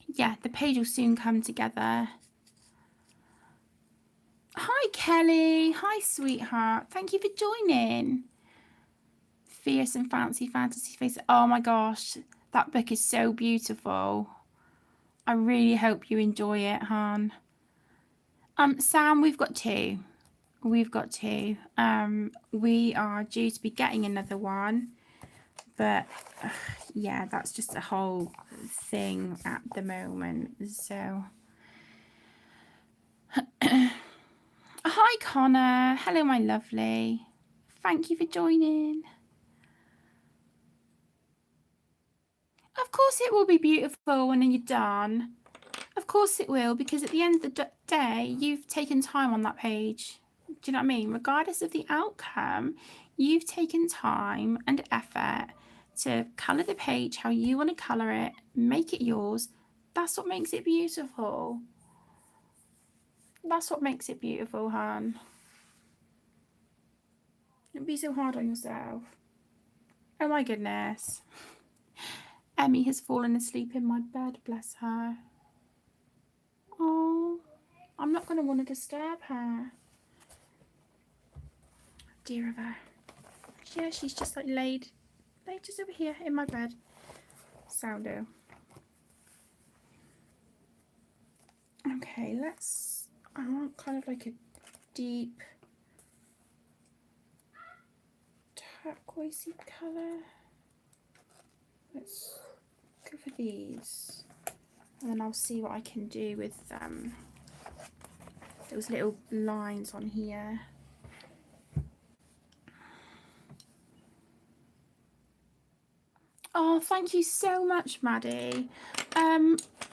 yeah, the page will soon come together. Hi Kelly, hi sweetheart, thank you for joining. Fierce and Fancy Fantasy Face. Oh my gosh, that book is so beautiful. I really hope you enjoy it, Han. Sam, we've got two. We are due to be getting another one, but yeah, that's just a whole thing at the moment. So hi Connor, hello my lovely, thank you for joining. Of course it will be beautiful when you're done. Of course it will, because at the end of the day, you've taken time on that page. Do you know what I mean? Regardless of the outcome, you've taken time and effort to colour the page how you want to colour it, make it yours. That's what makes it beautiful. That's what makes it beautiful, Han. Don't be so hard on yourself. Oh my goodness. Emmy has fallen asleep in my bed, bless her. Oh, I'm not going to want to disturb her. Dear of her. Yeah, she's just like laid just over here in my bed. Sourdough. Okay, I want kind of like a deep turquoisey colour. Let's go for these. And then I'll see what I can do with those little lines on here. Oh, thank you so much, Maddie.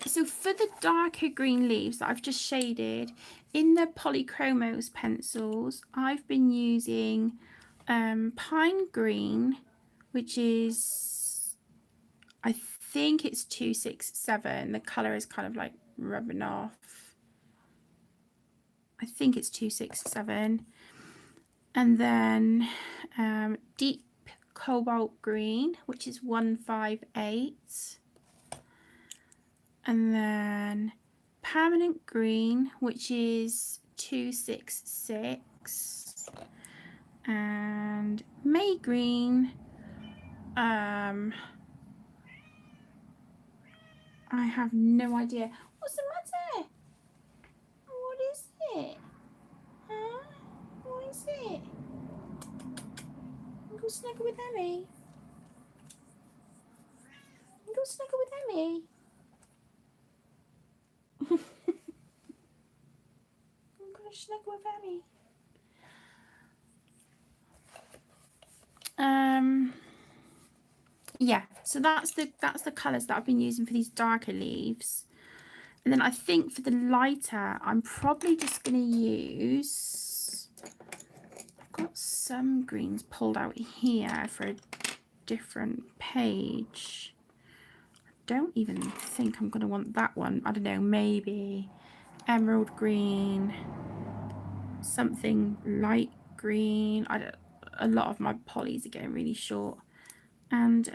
So for the darker green leaves that I've just shaded, in the Polychromos pencils, I've been using Pine Green, which is, I think it's 267. The colour is kind of like rubbing off. I think it's 267. And then Deep Cobalt Green, which is 158. And then Permanent Green, which is 266. And May Green, I have no idea. What's the matter? What is it? Huh? What is it? Go snuggle with Emmy. Go snuggle with Emmy. I'm gonna snuggle with Emmy. Yeah, so that's the colours that I've been using for these darker leaves. And then I think for the lighter, I'm probably just going to use, I've got some greens pulled out here for a different page. I don't even think I'm going to want that one. I don't know, maybe emerald green, something light green. A lot of my polys are getting really short. And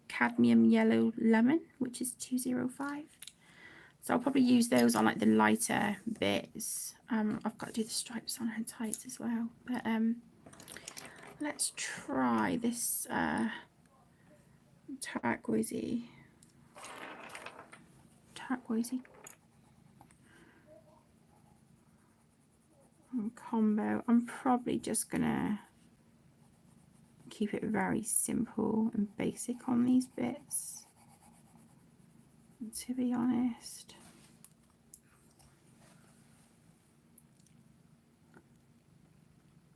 cadmium yellow lemon, which is 205. So I'll probably use those on like the lighter bits. I've got to do the stripes on her tights as well. But let's try this turquoisey combo. I'm probably just gonna keep it very simple and basic on these bits. to be honest.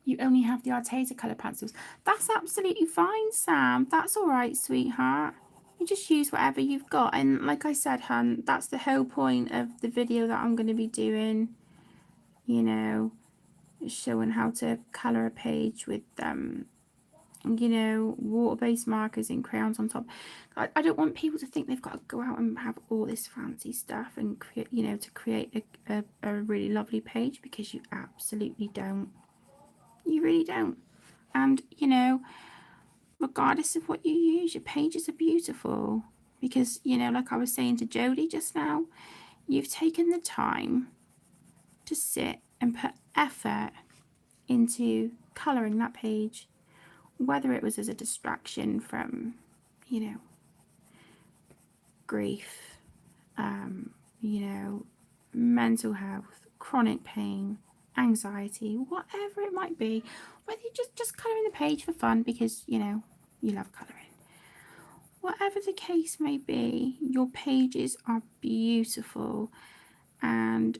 You only have the Arteza colour pencils. That's absolutely fine, Sam. That's all right, sweetheart. You just use whatever you've got. And like I said, hun, that's the whole point of the video that I'm going to be doing. You know, showing how to colour a page with, you know, water-based markers and crayons on top. I don't want people to think they've got to go out and have all this fancy stuff and create, you know, to create a really lovely page, because you absolutely don't. You really don't. And, you know, regardless of what you use, your pages are beautiful. Because, you know, like I was saying to Jodie just now, you've taken the time to sit and put effort into colouring that page, whether it was as a distraction from, you know, grief, you know, mental health, chronic pain, anxiety, whatever it might be, whether you're just colouring the page for fun because, you know, you love colouring. Whatever the case may be, your pages are beautiful, and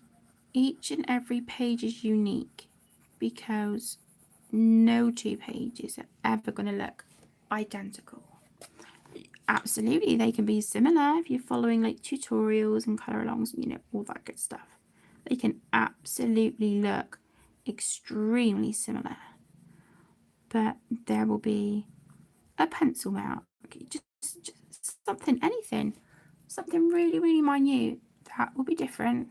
each and every page is unique, because no two pages are ever going to look identical. Absolutely, they can be similar if you're following like tutorials and color alongs, you know, all that good stuff. They can absolutely look extremely similar, but there will be a pencil mark, just something, anything, something really, really minute that will be different,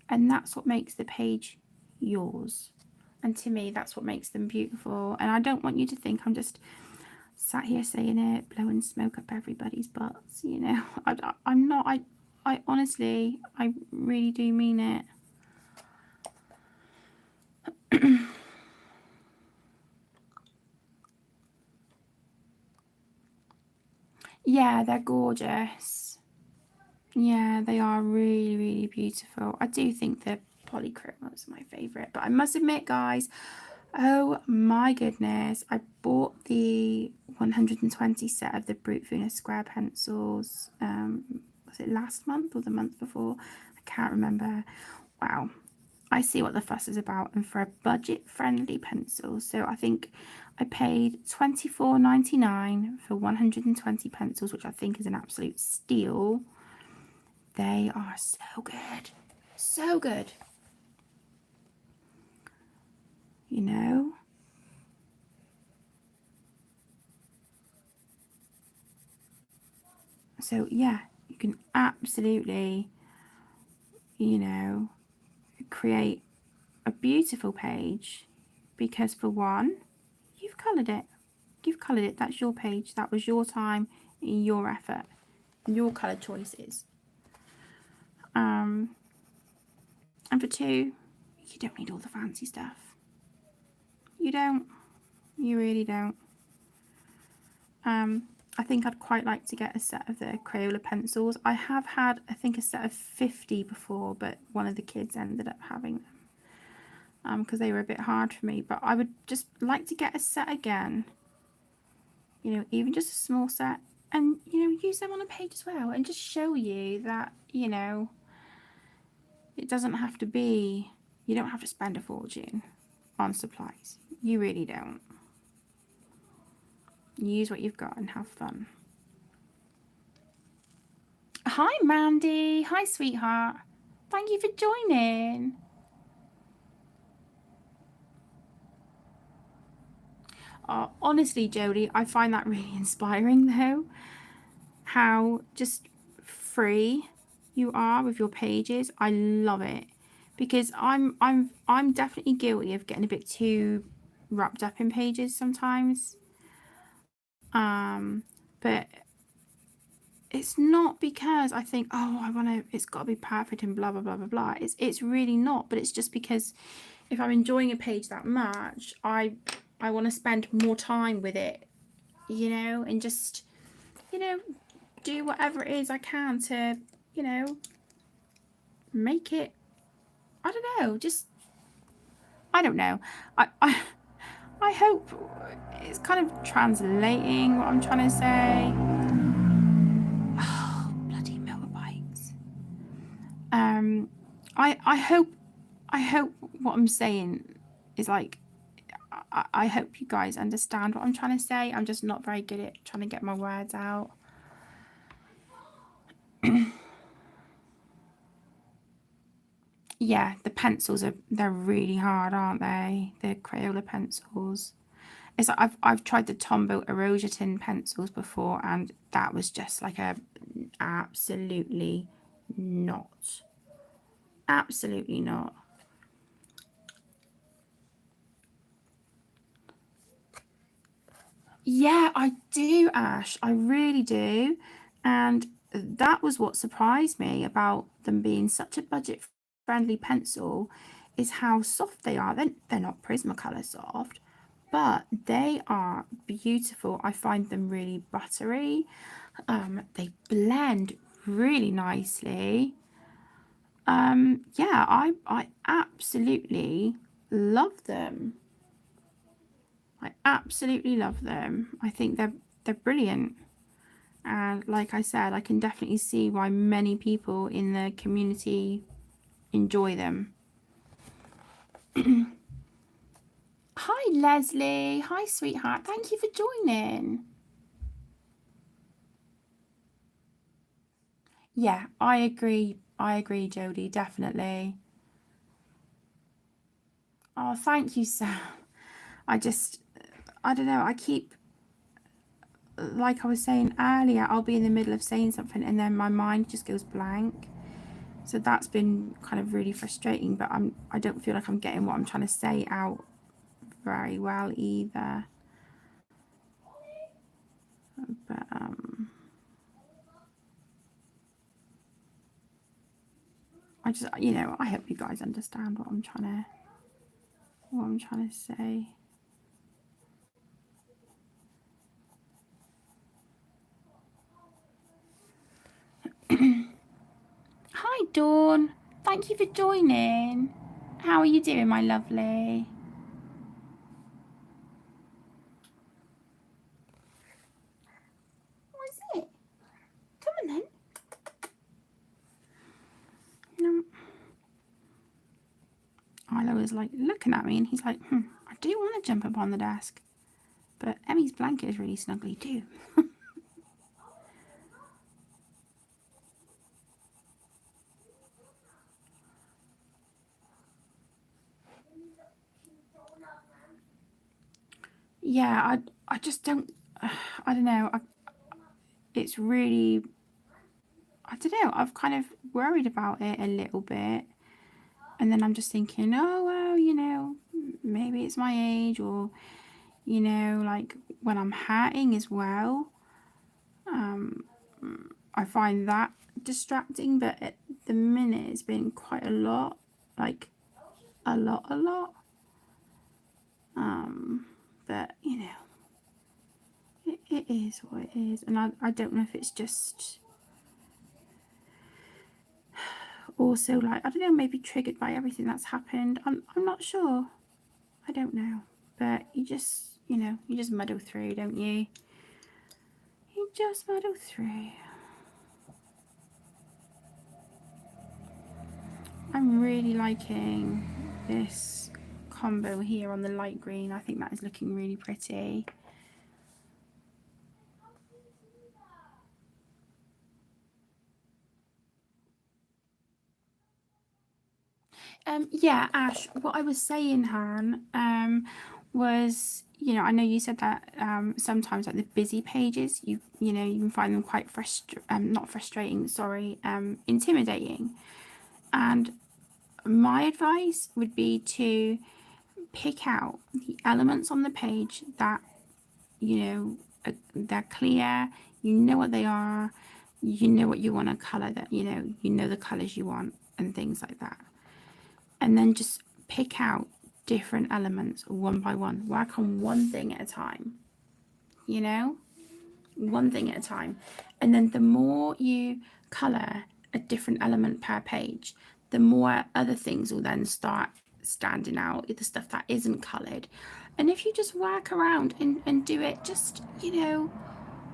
and that's what makes the page yours. And to me, that's what makes them beautiful. And I don't want you to think I'm just sat here saying it, blowing smoke up everybody's butts, you know. I'm not. I honestly, I really do mean it. Yeah, they're gorgeous. Yeah, they are really, really beautiful. I do think the polychromos are my favourite, but I must admit, guys, oh my goodness, I bought the 120 set of the Brute Venus square pencils. Was it last month or the month before? I can't remember. Wow, I see what the fuss is about. And for a budget-friendly pencil, so I think I paid $24.99 for 120 pencils, which I think is an absolute steal. They are so good. So good. You know? So, yeah, you can absolutely, you know, create a beautiful page, because for one, you've coloured it. You've coloured it. That's your page. That was your time, your effort, your colour choices. And for two, you don't need all the fancy stuff. You don't. You really don't. I think I'd quite like to get a set of the Crayola pencils. I have had, I think, a set of 50 before, but one of the kids ended up having them because they were a bit hard for me. But I would just like to get a set again, you know, even just a small set, and, you know, use them on a page as well, and just show you that, you know, it doesn't have to be, you don't have to spend a fortune on supplies. You really don't. Use what you've got and have fun. Hi, Mandy. Hi, sweetheart. Thank you for joining. Honestly, Jodie, I find that really inspiring, though. How just free you are with your pages. I love it, because I'm definitely guilty of getting a bit too wrapped up in pages sometimes. But it's not because I think, oh, I want to, it's got to be perfect and blah blah blah blah blah. It's really not. But it's just because if I'm enjoying a page that much, I want to spend more time with it, you know, and just, you know, do whatever it is I can to, you know, make it, I don't know, just, I don't know. I hope it's kind of translating what I'm trying to say. Oh, bloody motorbike. I hope what I'm saying is like, I hope you guys understand what I'm trying to say. I'm just not very good at trying to get my words out. Yeah, the pencils they're really hard, aren't they? The Crayola pencils. It's like I've tried the Tombow Erosion pencils before, and that was just like a absolutely not. Absolutely not. Yeah, I do, Ash. I really do. And that was what surprised me about them being such a budget friendly pencil, is how soft they are. They're not Prismacolor soft, but they are beautiful. I find them really buttery. They blend really nicely. Yeah, I absolutely love them. I absolutely love them. I think they're brilliant. And like I said, I can definitely see why many people in the community enjoy them. Hi, Leslie. Hi, sweetheart. Thank you for joining. Yeah, I agree. I agree, Jodie. Definitely. Oh, thank you, Sam. I don't know. I keep, like I was saying earlier, I'll be in the middle of saying something and then my mind just goes blank. So that's been kind of really frustrating, but I don't feel like I'm getting what I'm trying to say out very well either. But I just, I hope you guys understand what I'm trying to say. Hi, Dawn. Thank you for joining. How are you doing, my lovely? What is it? Come on then. No. Ilo is like looking at me and he's like, I do want to jump up on the desk. But Emmy's blanket is really snuggly too. Yeah, I just don't, I don't know. It's really, I don't know. I've kind of worried about it a little bit. And then I'm just thinking, oh, well, maybe it's my age, or, like when I'm hurting as well. I find that distracting, but at the minute it's been quite a lot, like a lot. But it is what it is, and I don't know if it's just also like, I don't know, maybe triggered by everything that's happened. I'm not sure. I don't know, but you just muddle through, don't you? You just muddle through. I'm really liking this combo here on the light green. I think that is looking really pretty. Yeah, Ash, what I was saying, Han, was, I know you said that sometimes like the busy pages, you can find them quite not frustrating, sorry, intimidating. And my advice would be to pick out the elements on the page that, they're clear, you know what they are, you know what you want to color, that, you know the colors you want and things like that. And then just pick out different elements one by one. Work on one thing at a time, one thing at a time. And then the more you color a different element per page, the more other things will then start standing out, the stuff that isn't colored. And if you just work around and do it, just,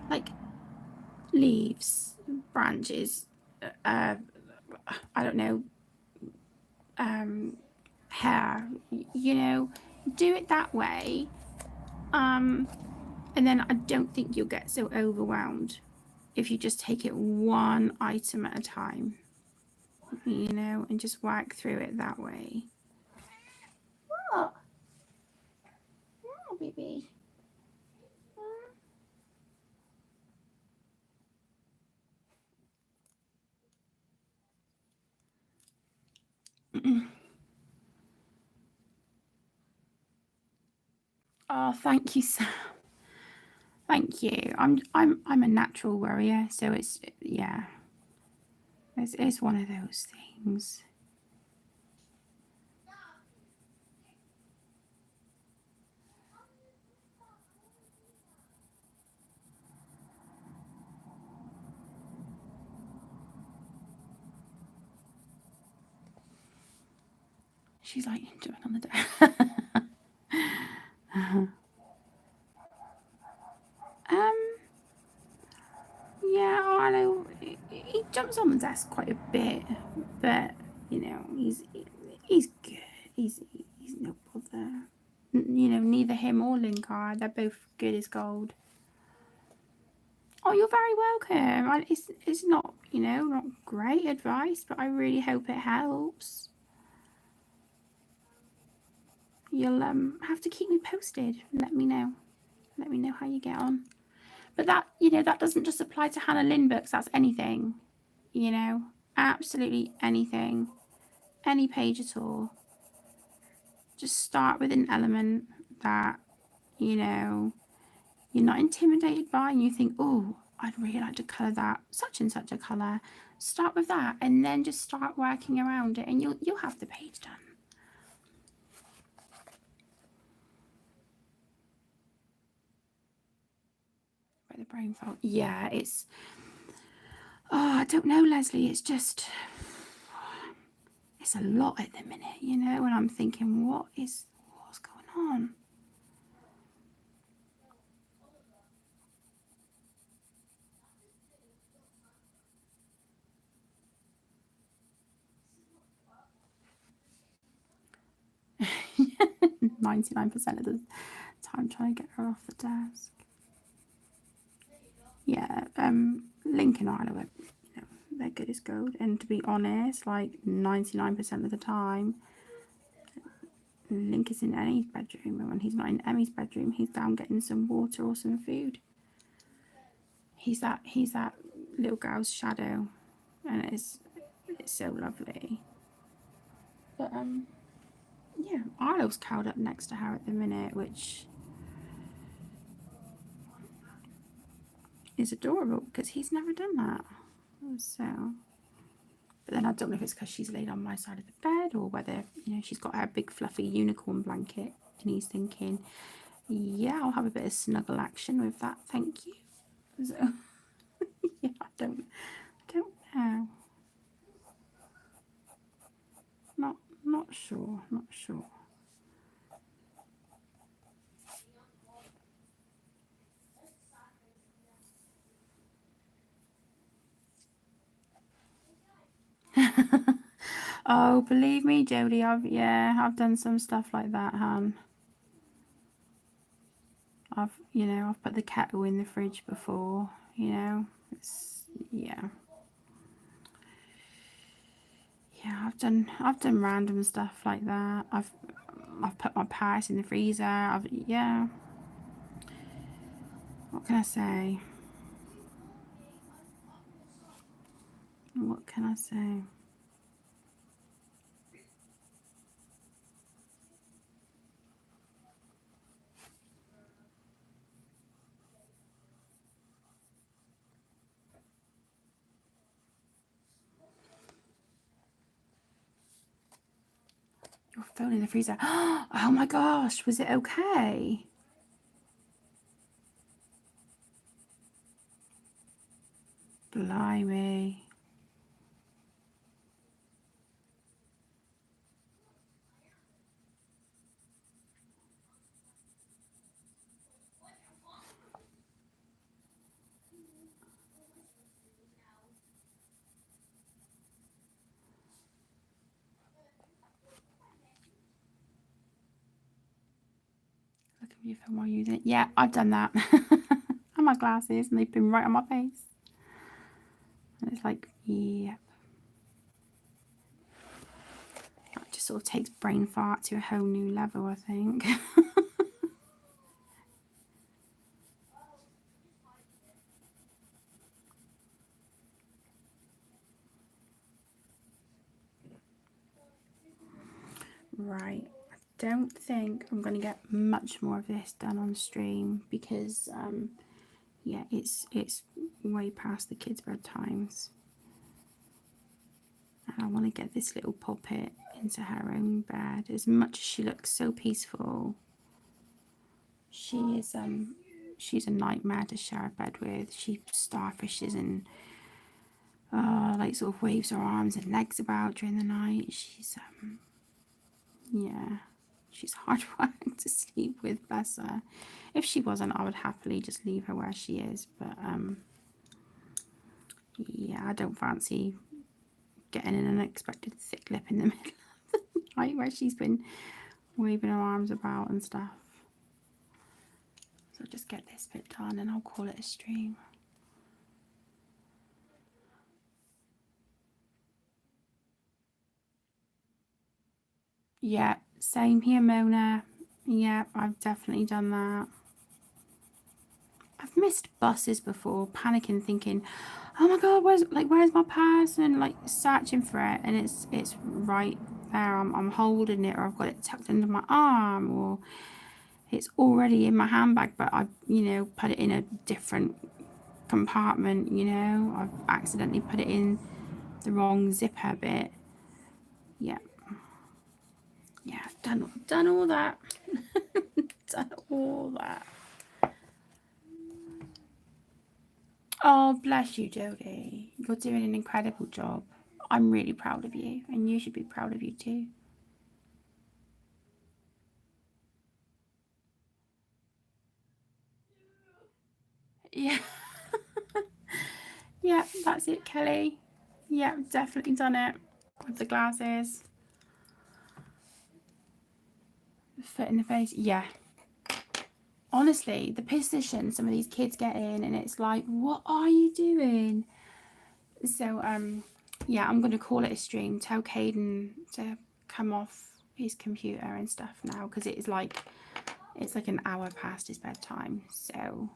like leaves, branches, I don't know, hair, you know, do it that way. And then I don't think you'll get so overwhelmed if you just take it one item at a time, you know, and just work through it that way. What? Oh, baby. Oh, thank you, Sam. Thank you. I'm a natural worrier, so it's, yeah, it's one of those things. She's like doing on the day. um, yeah, I know he jumps on the desk quite a bit, but you know he's good. He's no bother. You know, neither him or Link are. They're both good as gold. Oh, you're very welcome. It's not, you know, not great advice, but I really hope it helps. You'll have to keep me posted. Let me know. Let me know how you get on. But that, you know, that doesn't just apply to Hannah Lynn books. That's anything, you know, absolutely anything, any page at all. Just start with an element that, you know, you're not intimidated by, and you think, oh, I'd really like to colour that such and such a colour. Start with that, and then just start working around it, and you'll have the page done. By the brain fog, yeah, it's. Oh, I don't know, Leslie. It's just, it's a lot at the minute, you know. And I'm thinking, what's going on? .99% of the time trying to get her off the desk. Yeah, Link and Isla were, you know, they're good as gold. And to be honest, like 99% of the time, Link is in Emmy's bedroom, and when he's not in Emmy's bedroom, he's down getting some water or some food. He's that little girl's shadow, and it's so lovely. But yeah, Arlo's curled up next to her at the minute, which is adorable because he's never done that. So, but then I don't know if it's because she's laid on my side of the bed, or whether, you know, she's got her big fluffy unicorn blanket, and he's thinking, yeah, I'll have a bit of snuggle action with that, thank you. So yeah, I don't know. Not sure. Oh, believe me, Jodie, I've done some stuff like that, hon. I've put the kettle in the fridge before, you know. It's, yeah. Yeah, I've done random stuff like that. I've put my purse in the freezer. Yeah. What can I say? What can I say? Your phone in the freezer. Oh my gosh, was it okay? Blimey. Your phone while using it. Yeah, I've done that. And my glasses, and they've been right on my face. And it's like, yeah. That just sort of takes brain fart to a whole new level, I think. Right. I don't think I'm going to get much more of this done on stream because, yeah, it's way past the kids' bedtimes. And I want to get this little puppet into her own bed. As much as she looks so peaceful, she is she's a nightmare to share a bed with. She starfishes and like sort of waves her arms and legs about during the night. She's yeah, she's hard work to sleep with, bless her. If she wasn't, I would happily just leave her where she is, but yeah, I don't fancy getting an unexpected thick lip in the middle of the night where she's been waving her arms about and stuff. So I'll just get this bit done and I'll call it a stream. Yeah, same here, Mona. Yeah, I've definitely done that. I've missed buses before, panicking, thinking, "Oh my god, where's my purse?" And like searching for it, and it's right there. I'm holding it, or I've got it tucked under my arm, or it's already in my handbag, but I've put it in a different compartment. I've accidentally put it in the wrong zipper bit. Yeah, done all that. Done all that. Oh, bless you, Jodie. You're doing an incredible job. I'm really proud of you, and you should be proud of you too. Yeah. Yeah, that's it, Kelly. Yeah, definitely done it with the glasses. Foot in the face. Yeah. Honestly, the position some of these kids get in, and it's like, what are you doing? So, yeah, I'm going to call it a stream. Tell Caden to come off his computer and stuff now, because it's like an hour past his bedtime. So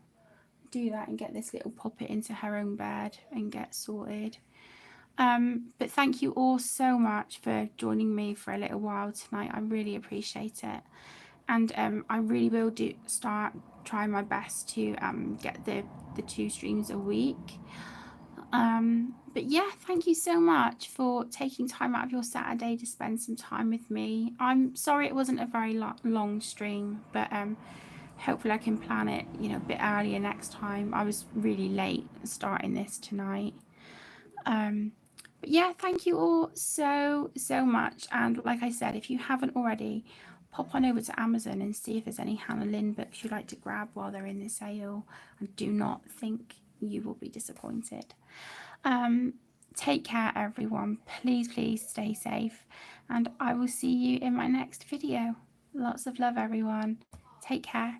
do that and get this little puppet into her own bed and get sorted. But thank you all so much for joining me for a little while tonight. I really appreciate it. And I really will start trying my best to get the 2 streams a week. But yeah, thank you so much for taking time out of your Saturday to spend some time with me. I'm sorry it wasn't a very long stream, but hopefully I can plan it a bit earlier next time. I was really late starting this tonight. But yeah, thank you all so much. And like I said, if you haven't already, pop on over to Amazon and see if there's any Hannah Lynn books you'd like to grab while they're in the sale. I do not think you will be disappointed. Take care, everyone. Please stay safe, and I will see you in my next video. Lots of love, everyone. Take care.